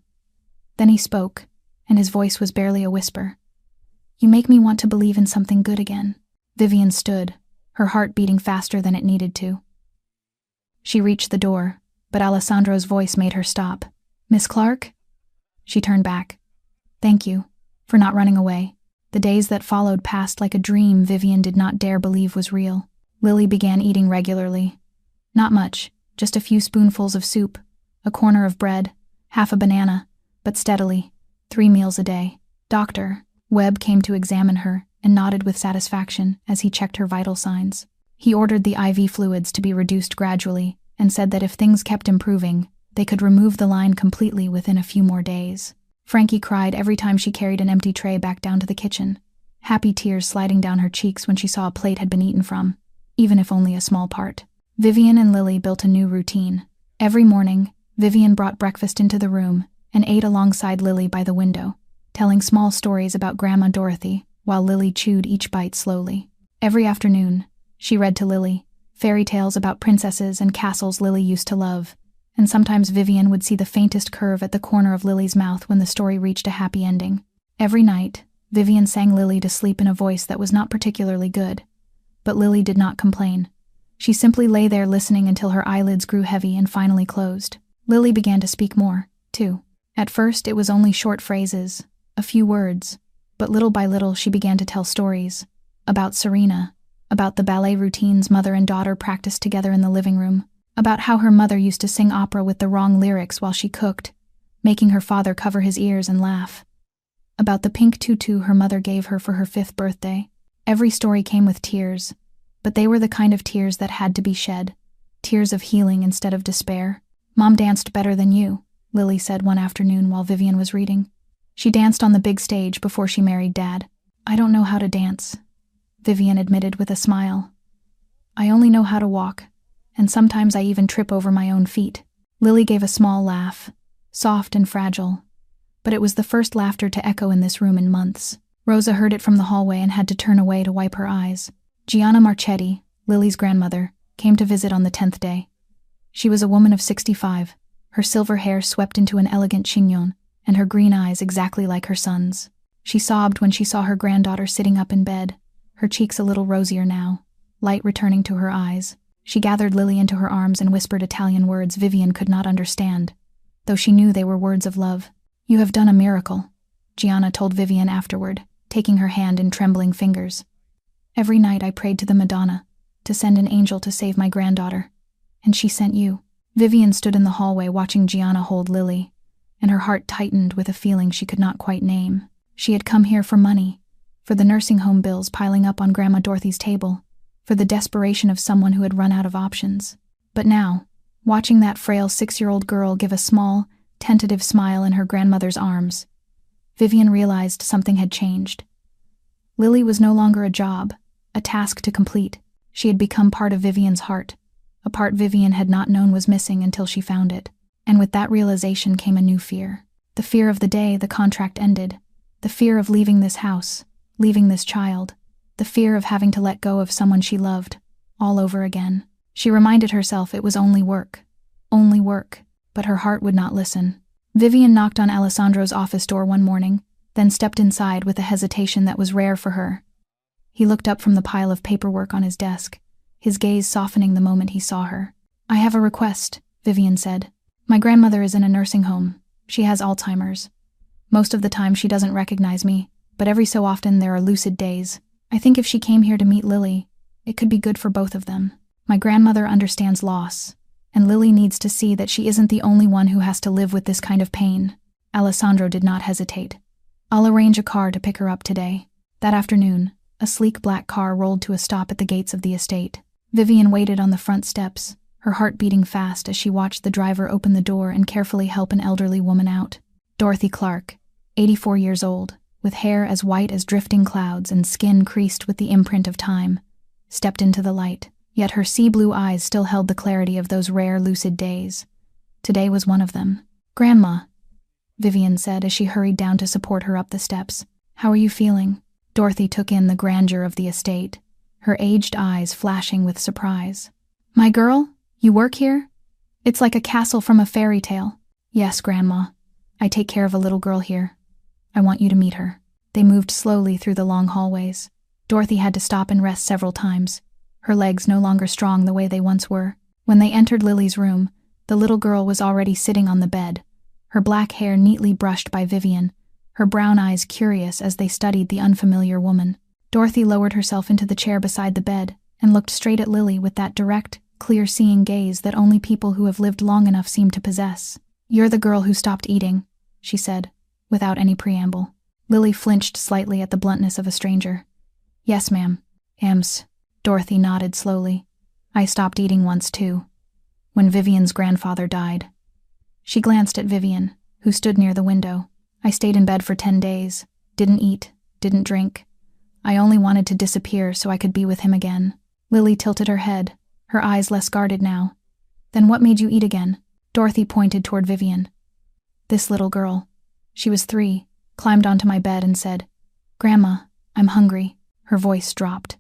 A: Then he spoke, and his voice was barely a whisper. "You make me want to believe in something good again." Vivian stood, her heart beating faster than it needed to. She reached the door, but Alessandro's voice made her stop. "Miss Clark?" She turned back. "Thank you, for not running away." The days that followed passed like a dream Vivian did not dare believe was real. Lily began eating regularly. Not much, just a few spoonfuls of soup, a corner of bread, half a banana, but steadily, 3 meals a day. Dr. Webb came to examine her and nodded with satisfaction as he checked her vital signs. He ordered the IV fluids to be reduced gradually and said that if things kept improving, they could remove the line completely within a few more days. Frankie cried every time she carried an empty tray back down to the kitchen, happy tears sliding down her cheeks when she saw a plate had been eaten from, even if only a small part. Vivian and Lily built a new routine. Every morning, Vivian brought breakfast into the room and ate alongside Lily by the window, telling small stories about Grandma Dorothy while Lily chewed each bite slowly. Every afternoon, she read to Lily fairy tales about princesses and castles Lily used to love, and sometimes Vivian would see the faintest curve at the corner of Lily's mouth when the story reached a happy ending. Every night, Vivian sang Lily to sleep in a voice that was not particularly good, but Lily did not complain. She simply lay there listening until her eyelids grew heavy and finally closed. Lily began to speak more, too. At first, it was only short phrases, a few words, but little by little she began to tell stories. About Serena, about the ballet routines mother and daughter practiced together in the living room, about how her mother used to sing opera with the wrong lyrics while she cooked, making her father cover his ears and laugh. About the pink tutu her mother gave her for her 5th birthday. Every story came with tears, but they were the kind of tears that had to be shed, tears of healing instead of despair. "Mom danced better than you," Lily said one afternoon while Vivian was reading. "She danced on the big stage before she married Dad." "I don't know how to dance," Vivian admitted with a smile. "I only know how to walk, and sometimes I even trip over my own feet." Lily gave a small laugh, soft and fragile, but it was the first laughter to echo in this room in months. Rosa heard it from the hallway and had to turn away to wipe her eyes. Gianna Marchetti, Lily's grandmother, came to visit on the 10th day. She was a woman of 65, her silver hair swept into an elegant chignon, and her green eyes exactly like her son's. She sobbed when she saw her granddaughter sitting up in bed, her cheeks a little rosier now, light returning to her eyes. She gathered Lily into her arms and whispered Italian words Vivian could not understand, though she knew they were words of love. "You have done a miracle," Gianna told Vivian afterward, taking her hand in trembling fingers. "Every night I prayed to the Madonna to send an angel to save my granddaughter, and she sent you." Vivian stood in the hallway watching Gianna hold Lily, and her heart tightened with a feeling she could not quite name. She had come here for money, for the nursing home bills piling up on Grandma Dorothy's table, for the desperation of someone who had run out of options. But now, watching that frail 6-year-old girl give a small, tentative smile in her grandmother's arms, Vivian realized something had changed. Lily was no longer a job, a task to complete. She had become part of Vivian's heart, a part Vivian had not known was missing until she found it. And with that realization came a new fear. The fear of the day the contract ended. The fear of leaving this house, leaving this child. The fear of having to let go of someone she loved, all over again. She reminded herself it was only work, but her heart would not listen. Vivian knocked on Alessandro's office door one morning, then stepped inside with a hesitation that was rare for her. He looked up from the pile of paperwork on his desk, his gaze softening the moment he saw her. "I have a request," Vivian said. "My grandmother is in a nursing home. She has Alzheimer's. Most of the time she doesn't recognize me, but every so often there are lucid days. I think if she came here to meet Lily, it could be good for both of them. My grandmother understands loss, and Lily needs to see that she isn't the only one who has to live with this kind of pain." Alessandro did not hesitate. "I'll arrange a car to pick her up today." That afternoon, a sleek black car rolled to a stop at the gates of the estate. Vivian waited on the front steps, her heart beating fast as she watched the driver open the door and carefully help an elderly woman out. Dorothy Clark, 84 years old, with hair as white as drifting clouds and skin creased with the imprint of time, stepped into the light, yet her sea-blue eyes still held the clarity of those rare lucid days. Today was one of them. "Grandma," Vivian said as she hurried down to support her up the steps. "How are you feeling?" Dorothy took in the grandeur of the estate, her aged eyes flashing with surprise. "My girl? You work here? It's like a castle from a fairy tale." "Yes, Grandma. I take care of a little girl here. I want you to meet her." They moved slowly through the long hallways. Dorothy had to stop and rest several times, her legs no longer strong the way they once were. When they entered Lily's room, the little girl was already sitting on the bed, her black hair neatly brushed by Vivian, her brown eyes curious as they studied the unfamiliar woman. Dorothy lowered herself into the chair beside the bed and looked straight at Lily with that direct, clear-seeing gaze that only people who have lived long enough seem to possess. "You're the girl who stopped eating," she said, without any preamble. Lily flinched slightly at the bluntness of a stranger. "Yes, ma'am." Dorothy nodded slowly. "I stopped eating once, too. When Vivian's grandfather died." She glanced at Vivian, who stood near the window. "I stayed in bed for 10 days. Didn't eat, didn't drink. I only wanted to disappear so I could be with him again." Lily tilted her head, her eyes less guarded now. "Then what made you eat again?" Dorothy pointed toward Vivian. "This little girl. She was 3, climbed onto my bed and said, 'Grandma, I'm hungry.'" Her voice dropped,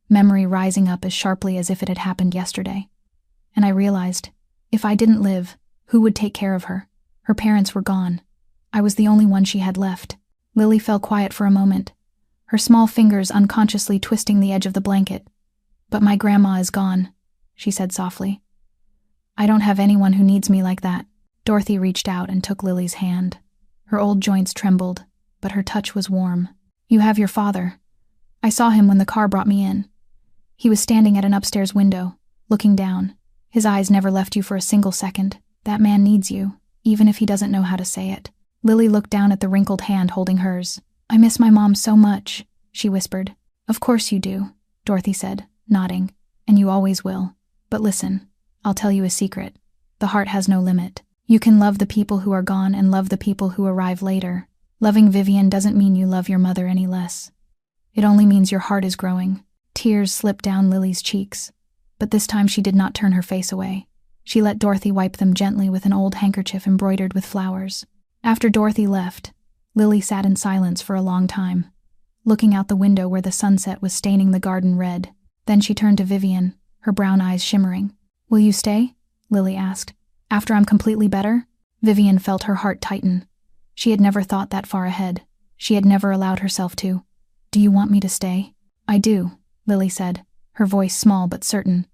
A: memory rising up as sharply as if it had happened yesterday. "And I realized, if I didn't live, who would take care of her? Her parents were gone. I was the only one she had left." Lily fell quiet for a moment, her small fingers unconsciously twisting the edge of the blanket. "But my grandma is gone," she said softly. "I don't have anyone who needs me like that." Dorothy reached out and took Lily's hand. Her old joints trembled, but her touch was warm. "You have your father. I saw him when the car brought me in. He was standing at an upstairs window, looking down. His eyes never left you for a single second. That man needs you, even if he doesn't know how to say it." Lily looked down at the wrinkled hand holding hers. "I miss my mom so much," she whispered. "Of course you do," Dorothy said, nodding, "and you always will. But listen, I'll tell you a secret. The heart has no limit. You can love the people who are gone and love the people who arrive later. Loving Vivian doesn't mean you love your mother any less. It only means your heart is growing." Tears slipped down Lily's cheeks, but this time she did not turn her face away. She let Dorothy wipe them gently with an old handkerchief embroidered with flowers. After Dorothy left, Lily sat in silence for a long time, looking out the window where the sunset was staining the garden red. Then she turned to Vivian, her brown eyes shimmering. "Will you stay?" Lily asked. "After I'm completely better?" Vivian felt her heart tighten. She had never thought that far ahead. She had never allowed herself to. "Do you want me to stay?" "I do," Lily said, her voice small but certain.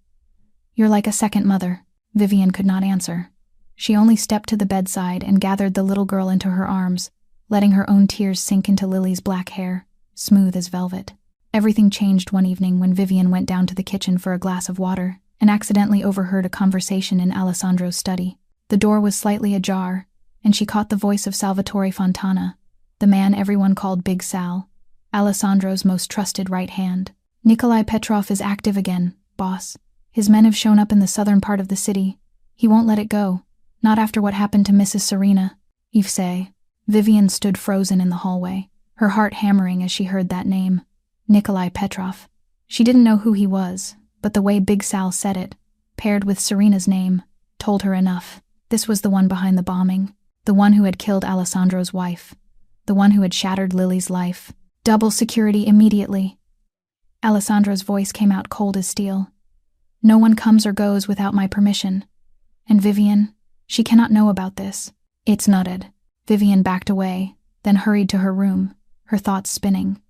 A: "You're like a second mother." Vivian could not answer. She only stepped to the bedside and gathered the little girl into her arms, letting her own tears sink into Lily's black hair, smooth as velvet. Everything changed one evening when Vivian went down to the kitchen for a glass of water and accidentally overheard a conversation in Alessandro's study. The door was slightly ajar, and she caught the voice of Salvatore Fontana, the man everyone called Big Sal, Alessandro's most trusted right hand. "Nikolai Petrov is active again, boss. His men have shown up in the southern part of the city. He won't let it go, not after what happened to Mrs. Serena." Yves say. Vivian stood frozen in the hallway, her heart hammering as she heard that name. Nikolai Petrov. She didn't know who he was, but the way Big Sal said it, paired with Serena's name, told her enough. This was the one behind the bombing, the one who had killed Alessandro's wife, the one who had shattered Lily's life. "Double security immediately." Alessandro's voice came out cold as steel. "No one comes or goes without my permission. And Vivian, she cannot know about this." It's nutted. Vivian backed away, then hurried to her room, her thoughts spinning.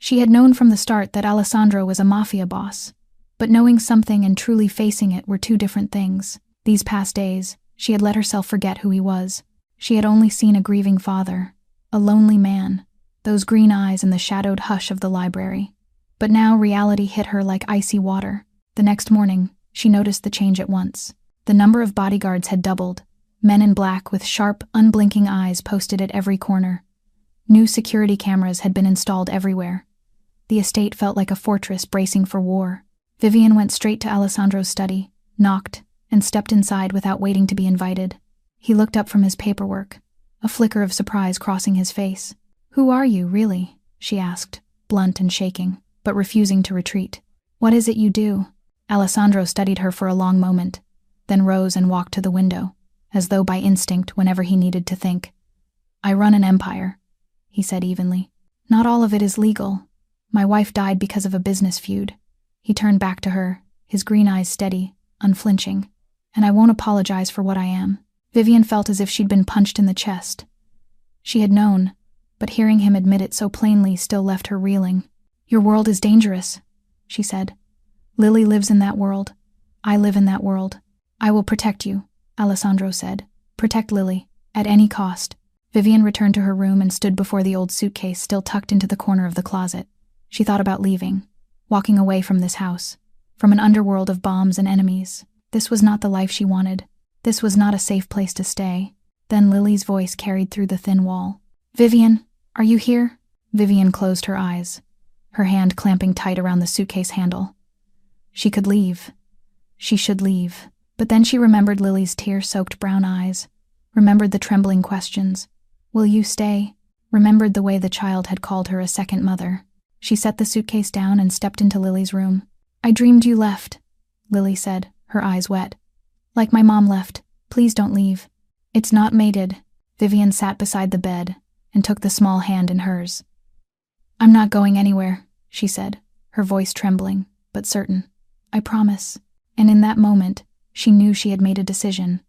A: She had known from the start that Alessandro was a Mafia boss, but knowing something and truly facing it were two different things. These past days, she had let herself forget who he was. She had only seen a grieving father, a lonely man, those green eyes in the shadowed hush of the library. But now reality hit her like icy water. The next morning, she noticed the change at once. The number of bodyguards had doubled, men in black with sharp, unblinking eyes posted at every corner. New security cameras had been installed everywhere. The estate felt like a fortress bracing for war. Vivian went straight to Alessandro's study, knocked, and stepped inside without waiting to be invited. He looked up from his paperwork, a flicker of surprise crossing his face. "Who are you, really?" she asked, blunt and shaking, but refusing to retreat. "What is it you do?" Alessandro studied her for a long moment, then rose and walked to the window, as though by instinct whenever he needed to think. "I run an empire," he said evenly. "Not all of it is legal. My wife died because of a business feud." He turned back to her, his green eyes steady, unflinching. "And I won't apologize for what I am." Vivian felt as if she'd been punched in the chest. She had known, but hearing him admit it so plainly still left her reeling. "Your world is dangerous," she said. "Lily lives in that world. I live in that world. I will protect you," Alessandro said. "Protect Lily, at any cost." Vivian returned to her room and stood before the old suitcase still tucked into the corner of the closet. She thought about leaving, walking away from this house, from an underworld of bombs and enemies. This was not the life she wanted. This was not a safe place to stay. Then Lily's voice carried through the thin wall. "Vivian, are you here?" Vivian closed her eyes, her hand clamping tight around the suitcase handle. She could leave. She should leave. But then she remembered Lily's tear-soaked brown eyes, remembered the trembling questions. "Will you stay?" Remembered the way the child had called her a second mother. She set the suitcase down and stepped into Lily's room. "I dreamed you left," Lily said, her eyes wet. "Like my mom left. Please don't leave." "It's not mated." Vivian sat beside the bed and took the small hand in hers. "I'm not going anywhere," she said, her voice trembling, but certain. "I promise." And in that moment, she knew she had made a decision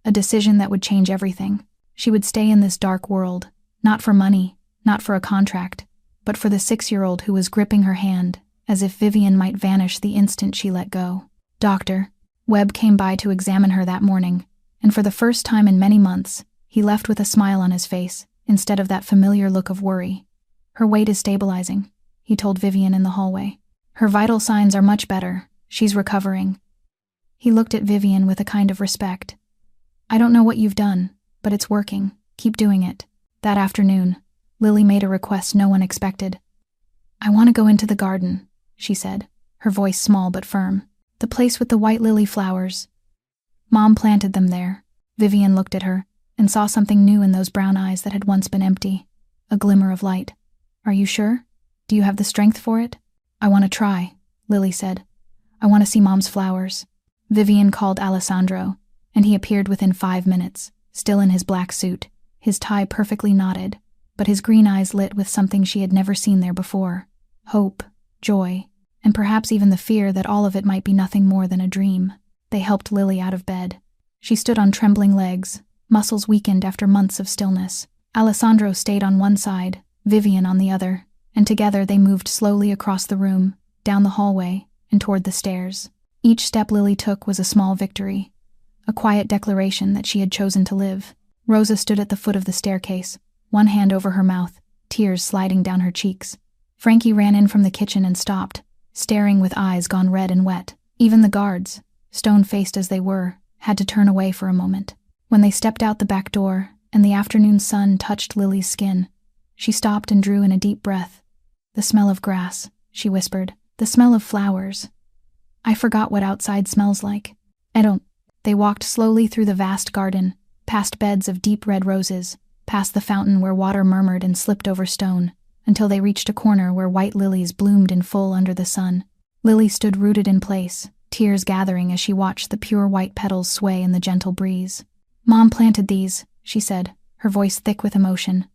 A: that would change everything. She would stay in this dark world, not for money, not for a contract, but for the 6-year-old who was gripping her hand, as if Vivian might vanish the instant she let go. Dr. Webb came by to examine her that morning, and for the first time in many months, he left with a smile on his face, instead of that familiar look of worry. "Her weight is stabilizing," he told Vivian in the hallway. "Her vital signs are much better. She's recovering." He looked at Vivian with a kind of respect. "I don't know what you've done, but it's working. Keep doing it." That afternoon, Lily made a request no one expected. "I want to go into the garden," she said, her voice small but firm. "The place with the white lily flowers. Mom planted them there." Vivian looked at her and saw something new in those brown eyes that had once been empty, a glimmer of light. "Are you sure? Do you have the strength for it?" "I want to try," Lily said. "I want to see Mom's flowers." Vivian called Alessandro, and he appeared within 5 minutes, still in his black suit, his tie perfectly knotted, but his green eyes lit with something she had never seen there before. Hope, joy, and perhaps even the fear that all of it might be nothing more than a dream. They helped Lily out of bed. She stood on trembling legs, muscles weakened after months of stillness. Alessandro stayed on one side, Vivian on the other, and together they moved slowly across the room, down the hallway, and toward the stairs. Each step Lily took was a small victory, a quiet declaration that she had chosen to live. Rosa stood at the foot of the staircase, one hand over her mouth, tears sliding down her cheeks. Frankie ran in from the kitchen and stopped, staring with eyes gone red and wet. Even the guards, stone-faced as they were, had to turn away for a moment. When they stepped out the back door, and the afternoon sun touched Lily's skin, she stopped and drew in a deep breath. "The smell of grass," she whispered. "The smell of flowers. I forgot what outside smells like. I don't." They walked slowly through the vast garden, past beds of deep red roses, past the fountain where water murmured and slipped over stone, until they reached a corner where white lilies bloomed in full under the sun. Lily stood rooted in place, tears gathering as she watched the pure white petals sway in the gentle breeze. "Mom planted these," she said, her voice thick with emotion.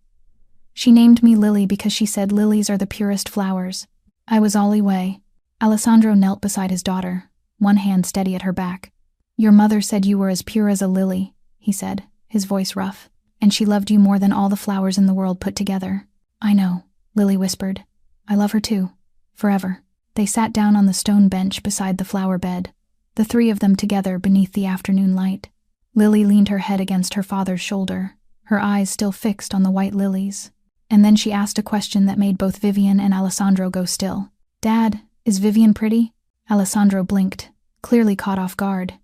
A: "She named me Lily because she said lilies are the purest flowers. I was Way." Alessandro knelt beside his daughter, one hand steady at her back. "Your mother said you were as pure as a lily," he said, his voice rough, "and she loved you more than all the flowers in the world put together." "I know," Lily whispered. "I love her too. Forever." They sat down on the stone bench beside the flower bed, the three of them together beneath the afternoon light. Lily leaned her head against her father's shoulder, her eyes still fixed on the white lilies. And then she asked a question that made both Vivian and Alessandro go still. "Dad, is Vivian pretty?" Alessandro blinked, clearly caught off guard.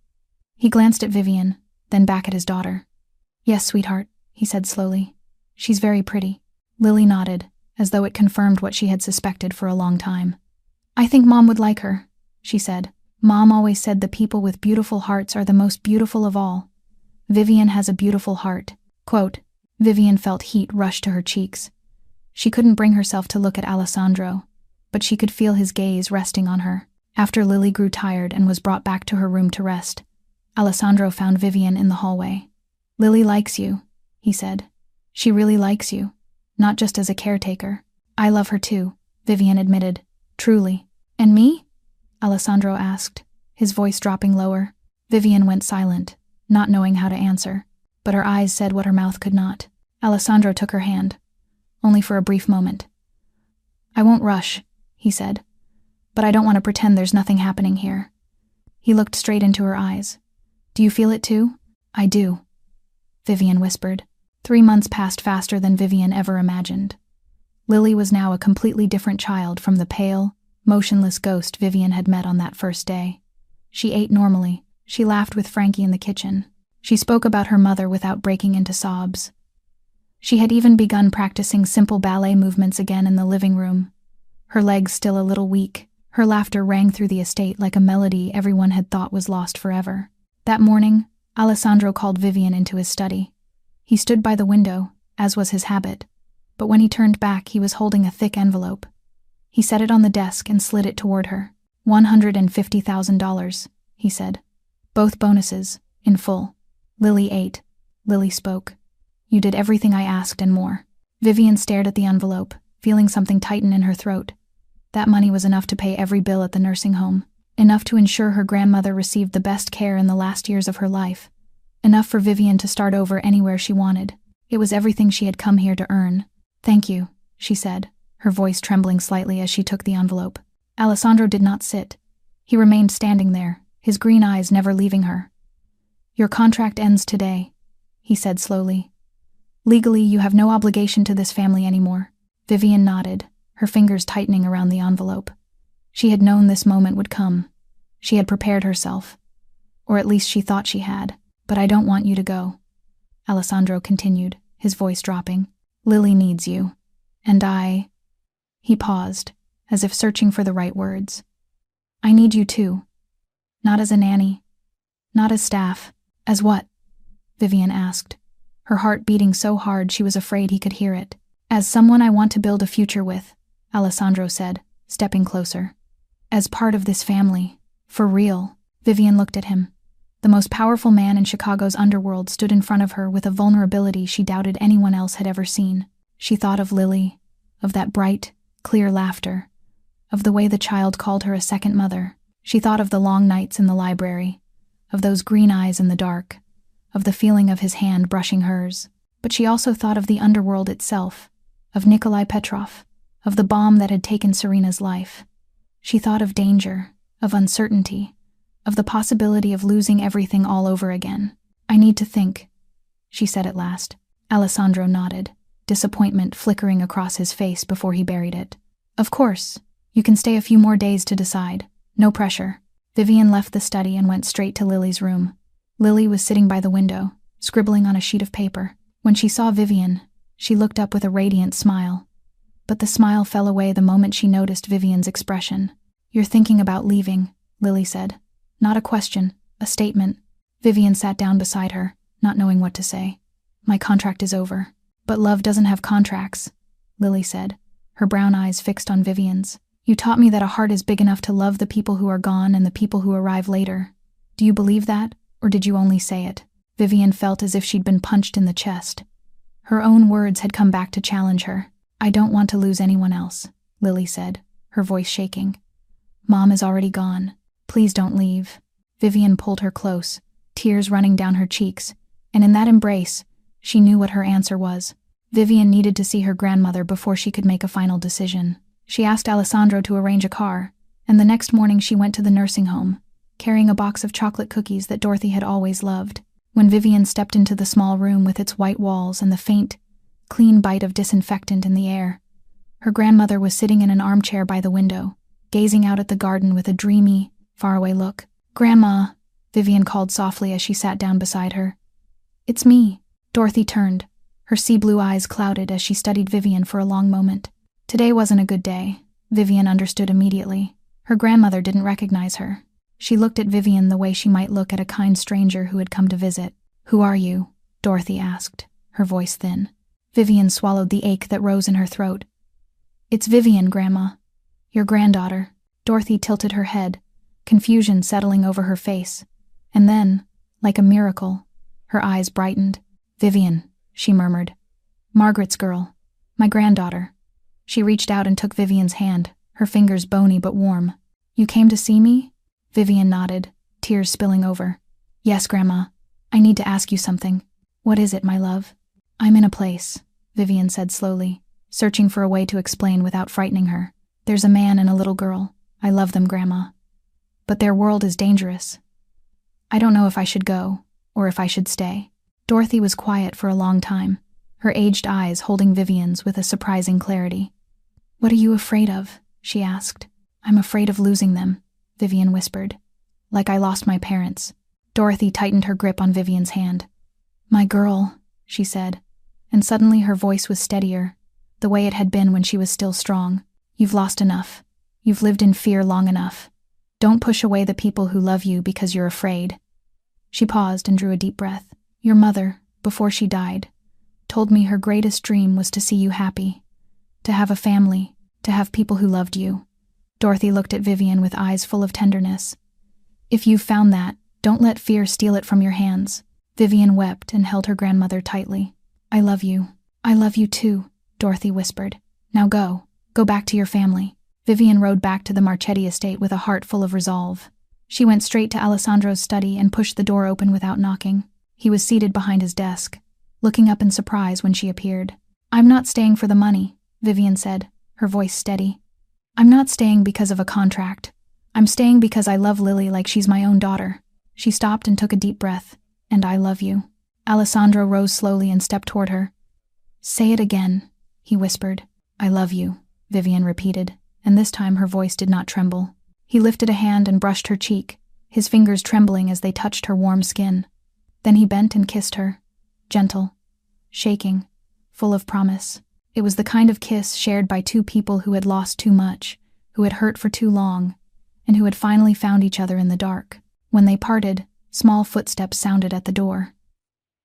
A: He glanced at Vivian, then back at his daughter. "Yes, sweetheart," he said slowly. "She's very pretty." Lily nodded, as though it confirmed what she had suspected for a long time. "I think Mom would like her," she said. "Mom always said the people with beautiful hearts are the most beautiful of all. Vivian has a beautiful heart." Quote, Vivian felt heat rush to her cheeks. She couldn't bring herself to look at Alessandro, but she could feel his gaze resting on her. After Lily grew tired and was brought back to her room to rest, Alessandro found Vivian in the hallway. "Lily likes you," he said. "She really likes you, not just as a caretaker." "I love her too," Vivian admitted, truly. "And me?" Alessandro asked, his voice dropping lower. Vivian went silent, not knowing how to answer, but her eyes said what her mouth could not. Alessandro took her hand, only for a brief moment. "I won't rush," he said, "but I don't want to pretend there's nothing happening here." He looked straight into her eyes. "Do you feel it too?" "I do," Vivian whispered. 3 months passed faster than Vivian ever imagined. Lily was now a completely different child from the pale, motionless ghost Vivian had met on that first day. She ate normally. She laughed with Frankie in the kitchen. She spoke about her mother without breaking into sobs. She had even begun practicing simple ballet movements again in the living room. Her legs still a little weak, her laughter rang through the estate like a melody everyone had thought was lost forever. That morning, Alessandro called Vivian into his study. He stood by the window, as was his habit, but when he turned back he was holding a thick envelope. He set it on the desk and slid it toward her. $150,000, he said. "Both bonuses, in full." Lily ate. Lily spoke. "You did everything I asked and more." Vivian stared at the envelope, feeling something tighten in her throat. That money was enough to pay every bill at the nursing home, enough to ensure her grandmother received the best care in the last years of her life, enough for Vivian to start over anywhere she wanted. It was everything she had come here to earn. "Thank you," she said, her voice trembling slightly as she took the envelope. Alessandro did not sit. He remained standing there, his green eyes never leaving her. "Your contract ends today," he said slowly. "Legally, you have no obligation to this family anymore." Vivian nodded, her fingers tightening around the envelope. She had known this moment would come. She had prepared herself. Or at least she thought she had. "But I don't want you to go," Alessandro continued, his voice dropping. "Lily needs you. And I—" He paused, as if searching for the right words. "I need you too. Not as a nanny. Not as staff." "As what?" Vivian asked, her heart beating so hard she was afraid he could hear it. "As someone I want to build a future with," Alessandro said, stepping closer. "As part of this family. For real." Vivian looked at him. The most powerful man in Chicago's underworld stood in front of her with a vulnerability she doubted anyone else had ever seen. She thought of Lily, of that bright, clear laughter, of the way the child called her a second mother. She thought of the long nights in the library, of those green eyes in the dark, of the feeling of his hand brushing hers. But she also thought of the underworld itself, of Nikolai Petrov, of the bomb that had taken Serena's life. She thought of danger, of uncertainty, of the possibility of losing everything all over again. "I need to think," she said at last. Alessandro nodded, disappointment flickering across his face before he buried it. "Of course. You can stay a few more days to decide. No pressure." Vivian left the study and went straight to Lily's room. Lily was sitting by the window, scribbling on a sheet of paper. When she saw Vivian, she looked up with a radiant smile. But the smile fell away the moment she noticed Vivian's expression. "You're thinking about leaving," Lily said. Not a question, a statement. Vivian sat down beside her, not knowing what to say. "My contract is over." "But love doesn't have contracts," Lily said, her brown eyes fixed on Vivian's. "You taught me that a heart is big enough to love the people who are gone and the people who arrive later. Do you believe that, or did you only say it?" Vivian felt as if she'd been punched in the chest. Her own words had come back to challenge her. "I don't want to lose anyone else," Lily said, her voice shaking. "Mom is already gone. Please don't leave." Vivian pulled her close, tears running down her cheeks, and in that embrace, she knew what her answer was. Vivian needed to see her grandmother before she could make a final decision. She asked Alessandro to arrange a car, and the next morning she went to the nursing home, carrying a box of chocolate cookies that Dorothy had always loved. When Vivian stepped into the small room with its white walls and the faint, clean bite of disinfectant in the air, her grandmother was sitting in an armchair by the window, gazing out at the garden with a dreamy, faraway look. "Grandma," Vivian called softly as she sat down beside her. "It's me." Dorothy turned, her sea-blue eyes clouded as she studied Vivian for a long moment. Today wasn't a good day, Vivian understood immediately. Her grandmother didn't recognize her. She looked at Vivian the way she might look at a kind stranger who had come to visit. "Who are you?" Dorothy asked, her voice thin. Vivian swallowed the ache that rose in her throat. "It's Vivian, Grandma. Your granddaughter." Dorothy tilted her head, confusion settling over her face. And then, like a miracle, her eyes brightened. "Vivian," she murmured. "Margaret's girl. My granddaughter." She reached out and took Vivian's hand, her fingers bony but warm. "You came to see me?" Vivian nodded, tears spilling over. "Yes, Grandma. I need to ask you something." "What is it, my love?" "I'm in a place," Vivian said slowly, searching for a way to explain without frightening her. "There's a man and a little girl. I love them, Grandma. But their world is dangerous. I don't know if I should go, or if I should stay." Dorothy was quiet for a long time, her aged eyes holding Vivian's with a surprising clarity. "What are you afraid of?" she asked. "I'm afraid of losing them," Vivian whispered. "Like I lost my parents." Dorothy tightened her grip on Vivian's hand. "My girl," she said, and suddenly her voice was steadier, the way it had been when she was still strong. "You've lost enough. You've lived in fear long enough. Don't push away the people who love you because you're afraid." She paused and drew a deep breath. "Your mother, before she died, told me her greatest dream was to see you happy, to have a family, to have people who loved you." Dorothy looked at Vivian with eyes full of tenderness. "If you've found that, don't let fear steal it from your hands." Vivian wept and held her grandmother tightly. "I love you. I love you too," Dorothy whispered. "Now go. Go back to your family." Vivian rode back to the Marchetti estate with a heart full of resolve. She went straight to Alessandro's study and pushed the door open without knocking. He was seated behind his desk, looking up in surprise when she appeared. "I'm not staying for the money," Vivian said, her voice steady. "I'm not staying because of a contract. I'm staying because I love Lily like she's my own daughter." She stopped and took a deep breath. "And I love you." Alessandro rose slowly and stepped toward her. "Say it again," he whispered. "I love you," Vivian repeated, and this time her voice did not tremble. He lifted a hand and brushed her cheek, his fingers trembling as they touched her warm skin. Then he bent and kissed her, gentle, shaking, full of promise. It was the kind of kiss shared by two people who had lost too much, who had hurt for too long, and who had finally found each other in the dark. When they parted, small footsteps sounded at the door.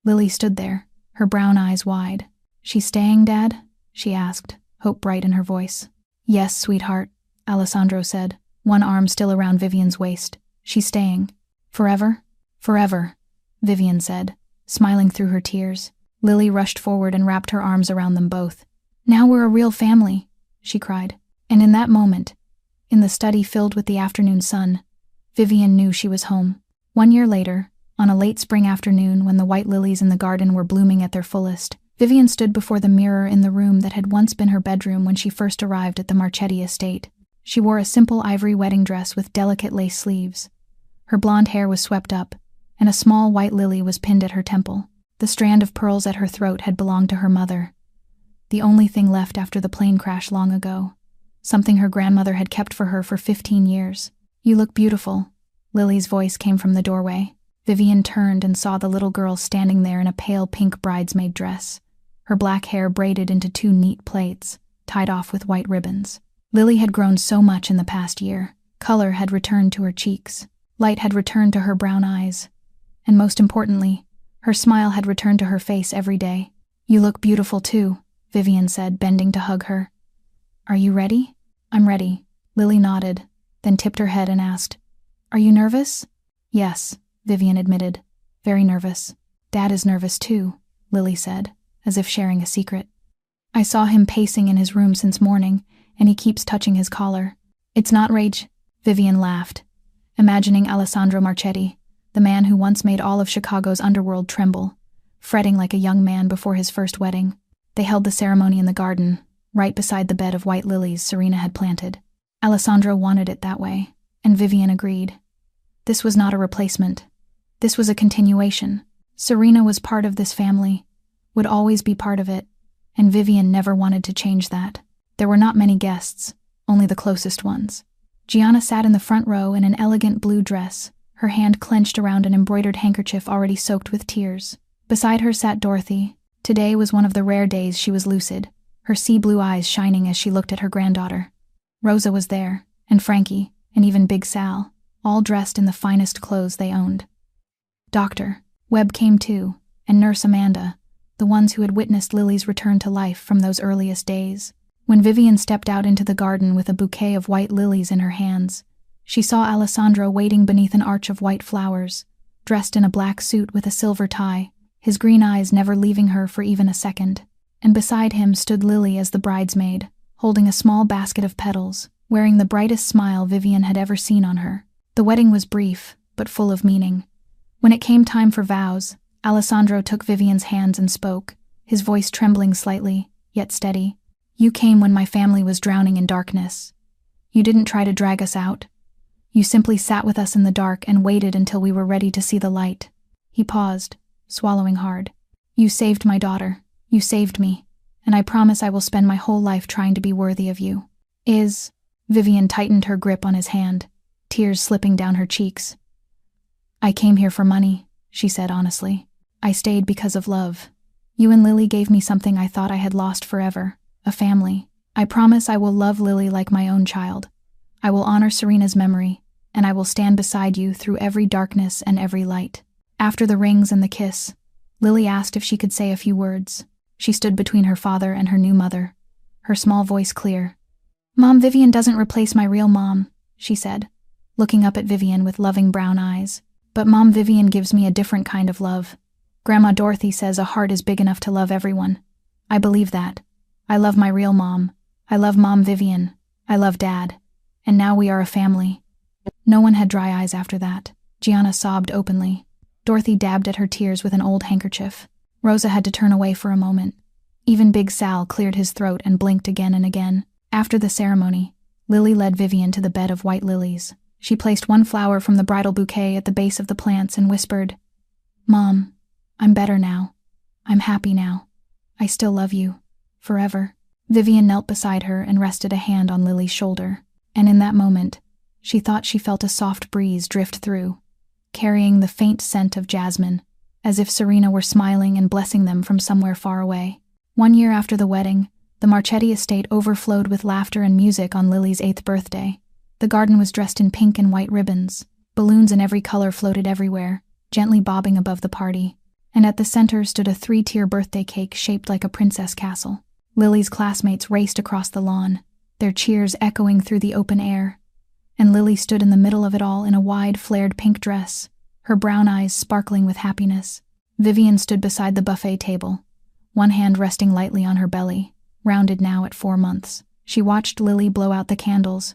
A: Lily stood there, her brown eyes wide. "She's staying, Dad?" she asked, hope bright in her voice. "Yes, sweetheart," Alessandro said, one arm still around Vivian's waist. "She's staying." "Forever?" "Forever," Vivian said, smiling through her tears. Lily rushed forward and wrapped her arms around them both. "Now we're a real family," she cried. And in that moment, in the study filled with the afternoon sun, Vivian knew she was home. 1 year later, on a late spring afternoon when the white lilies in the garden were blooming at their fullest, Vivian stood before the mirror in the room that had once been her bedroom when she first arrived at the Marchetti estate. She wore a simple ivory wedding dress with delicate lace sleeves. Her blonde hair was swept up, and a small white lily was pinned at her temple. The strand of pearls at her throat had belonged to her mother, the only thing left after the plane crash long ago, something her grandmother had kept for her for 15 years. "You look beautiful," Lily's voice came from the doorway. Vivian turned and saw the little girl standing there in a pale pink bridesmaid dress, her black hair braided into 2 neat plaits, tied off with white ribbons. Lily had grown so much in the past year. Color had returned to her cheeks, light had returned to her brown eyes, and most importantly, her smile had returned to her face every day. "You look beautiful too," Vivian said, bending to hug her. "Are you ready?" "I'm ready." Lily nodded, then tipped her head and asked, "Are you nervous?" "Yes," Vivian admitted, "very nervous." "Dad is nervous too," Lily said, as if sharing a secret. "I saw him pacing in his room since morning, and he keeps touching his collar." "It's not rage," Vivian laughed, imagining Alessandro Marchetti, the man who once made all of Chicago's underworld tremble, fretting like a young man before his first wedding. They held the ceremony in the garden, right beside the bed of white lilies Serena had planted. Alessandro wanted it that way, and Vivian agreed. This was not a replacement. This was a continuation. Serena was part of this family, would always be part of it, and Vivian never wanted to change that. There were not many guests, only the closest ones. Gianna sat in the front row in an elegant blue dress, her hand clenched around an embroidered handkerchief already soaked with tears. Beside her sat Dorothy. Today was one of the rare days she was lucid, her sea-blue eyes shining as she looked at her granddaughter. Rosa was there, and Frankie, and even Big Sal, all dressed in the finest clothes they owned. Dr. Webb came too, and Nurse Amanda, the ones who had witnessed Lily's return to life from those earliest days. When Vivian stepped out into the garden with a bouquet of white lilies in her hands, she saw Alessandro waiting beneath an arch of white flowers, dressed in a black suit with a silver tie, his green eyes never leaving her for even a second. And beside him stood Lily as the bridesmaid, holding a small basket of petals, wearing the brightest smile Vivian had ever seen on her. The wedding was brief, but full of meaning. When it came time for vows, Alessandro took Vivian's hands and spoke, his voice trembling slightly, yet steady. "You came when my family was drowning in darkness. You didn't try to drag us out. You simply sat with us in the dark and waited until we were ready to see the light." He paused, swallowing hard. "You saved my daughter. You saved me, and I promise I will spend my whole life trying to be worthy of you." Vivian tightened her grip on his hand, tears slipping down her cheeks. "I came here for money," she said honestly. "I stayed because of love. You and Lily gave me something I thought I had lost forever, a family. I promise I will love Lily like my own child. I will honor Serena's memory, and I will stand beside you through every darkness and every light." After the rings and the kiss, Lily asked if she could say a few words. She stood between her father and her new mother, her small voice clear. "Mom Vivian doesn't replace my real mom," she said, looking up at Vivian with loving brown eyes. "But Mom Vivian gives me a different kind of love. Grandma Dorothy says a heart is big enough to love everyone. I believe that. I love my real mom. I love Mom Vivian. I love Dad. And now we are a family." No one had dry eyes after that. Gianna sobbed openly. Dorothy dabbed at her tears with an old handkerchief. Rosa had to turn away for a moment. Even Big Sal cleared his throat and blinked again and again. After the ceremony, Lily led Vivian to the bed of white lilies. She placed one flower from the bridal bouquet at the base of the plants and whispered, "Mom, I'm better now. I'm happy now. I still love you. Forever." Vivian knelt beside her and rested a hand on Lily's shoulder, and in that moment, she thought she felt a soft breeze drift through, carrying the faint scent of jasmine, as if Serena were smiling and blessing them from somewhere far away. 1 year after the wedding, the Marchetti estate overflowed with laughter and music on Lily's 8th birthday. The garden was dressed in pink and white ribbons. Balloons in every color floated everywhere, gently bobbing above the party. And at the center stood a 3-tier birthday cake shaped like a princess castle. Lily's classmates raced across the lawn, their cheers echoing through the open air. And Lily stood in the middle of it all in a wide, flared pink dress, her brown eyes sparkling with happiness. Vivian stood beside the buffet table, one hand resting lightly on her belly, rounded now at 4 months. She watched Lily blow out the candles,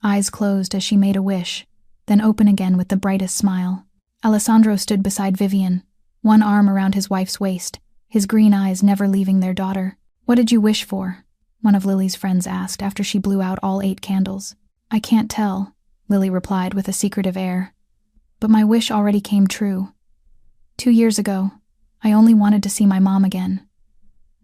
A: eyes closed as she made a wish, then open again with the brightest smile. Alessandro stood beside Vivian, one arm around his wife's waist, his green eyes never leaving their daughter. "What did you wish for?" one of Lily's friends asked after she blew out all 8 candles. "I can't tell," Lily replied with a secretive air. "But my wish already came true. 2 years ago, I only wanted to see my mom again.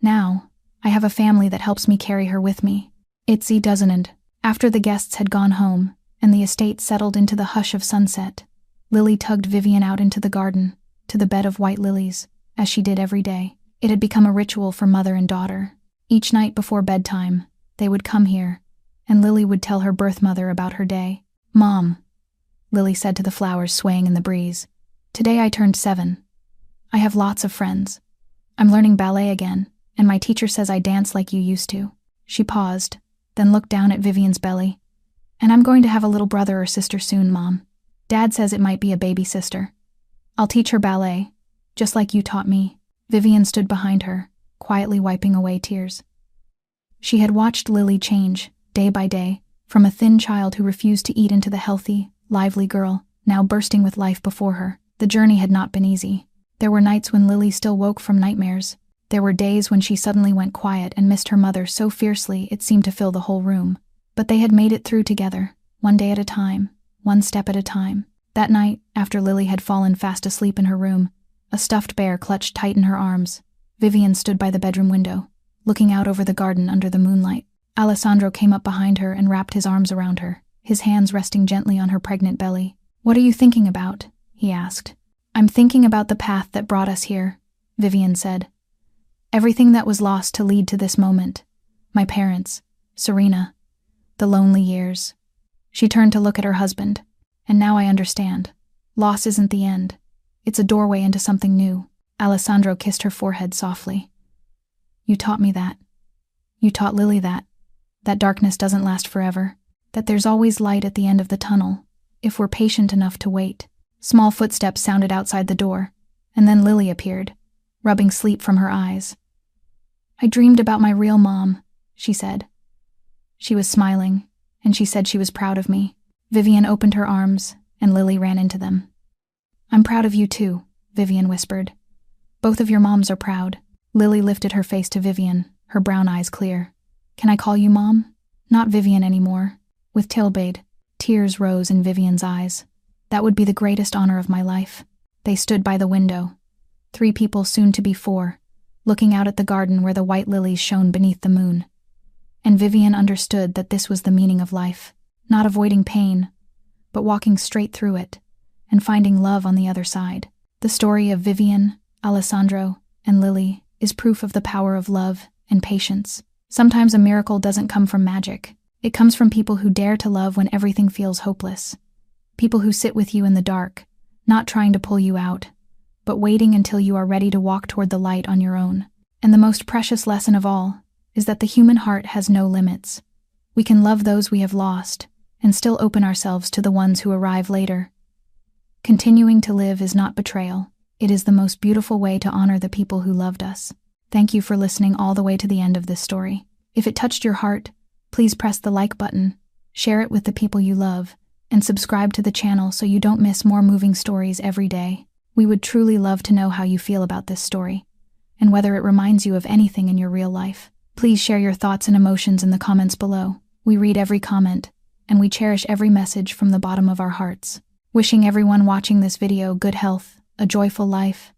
A: Now, I have a family that helps me carry her with me. It doesn't." After the guests had gone home, and the estate settled into the hush of sunset, Lily tugged Vivian out into the garden, to the bed of white lilies, as she did every day. It had become a ritual for mother and daughter. Each night before bedtime, they would come here, and Lily would tell her birth mother about her day. "Mom," Lily said to the flowers swaying in the breeze, "today I turned 7. I have lots of friends. I'm learning ballet again, and my teacher says I dance like you used to." She paused, then looked down at Vivian's belly. "And I'm going to have a little brother or sister soon, Mom. Dad says it might be a baby sister. I'll teach her ballet, just like you taught me." Vivian stood behind her, quietly wiping away tears. She had watched Lily change, day by day, from a thin child who refused to eat into the healthy, lively girl, now bursting with life before her. The journey had not been easy. There were nights when Lily still woke from nightmares. There were days when she suddenly went quiet and missed her mother so fiercely it seemed to fill the whole room. But they had made it through together, one day at a time, one step at a time. That night, after Lily had fallen fast asleep in her room, a stuffed bear clutched tight in her arms. Vivian stood by the bedroom window, looking out over the garden under the moonlight. Alessandro came up behind her and wrapped his arms around her, his hands resting gently on her pregnant belly. "What are you thinking about?" he asked. "I'm thinking about the path that brought us here," Vivian said. "Everything that was lost to lead to this moment. My parents, Serena, the lonely years." She turned to look at her husband. "And now I understand. Loss isn't the end. It's a doorway into something new." Alessandro kissed her forehead softly. "You taught me that. You taught Lily that darkness doesn't last forever, that there's always light at the end of the tunnel, if we're patient enough to wait." Small footsteps sounded outside the door, and then Lily appeared, rubbing sleep from her eyes. "I dreamed about my real mom," she said. She was smiling, and she said she was proud of me. Vivian opened her arms, and Lily ran into them. "I'm proud of you too," Vivian whispered. "Both of your moms are proud." Lily lifted her face to Vivian, her brown eyes clear. "Can I call you Mom?" "Not Vivian anymore." With Tilbade, tears rose in Vivian's eyes. "That would be the greatest honor of my life." They stood by the window, 3 people soon to be 4, looking out at the garden where the white lilies shone beneath the moon. And Vivian understood that this was the meaning of life, not avoiding pain, but walking straight through it, and finding love on the other side. The story of Vivian, Alessandro, and Lily is proof of the power of love and patience. Sometimes a miracle doesn't come from magic. It comes from people who dare to love when everything feels hopeless. People who sit with you in the dark, not trying to pull you out, but waiting until you are ready to walk toward the light on your own. And the most precious lesson of all is that the human heart has no limits. We can love those we have lost, and still open ourselves to the ones who arrive later. Continuing to live is not betrayal. It is the most beautiful way to honor the people who loved us. Thank you for listening all the way to the end of this story. If it touched your heart, please press the like button, share it with the people you love, and subscribe to the channel so you don't miss more moving stories every day. We would truly love to know how you feel about this story, and whether it reminds you of anything in your real life. Please share your thoughts and emotions in the comments below. We read every comment, and we cherish every message from the bottom of our hearts. Wishing everyone watching this video good health, a joyful life,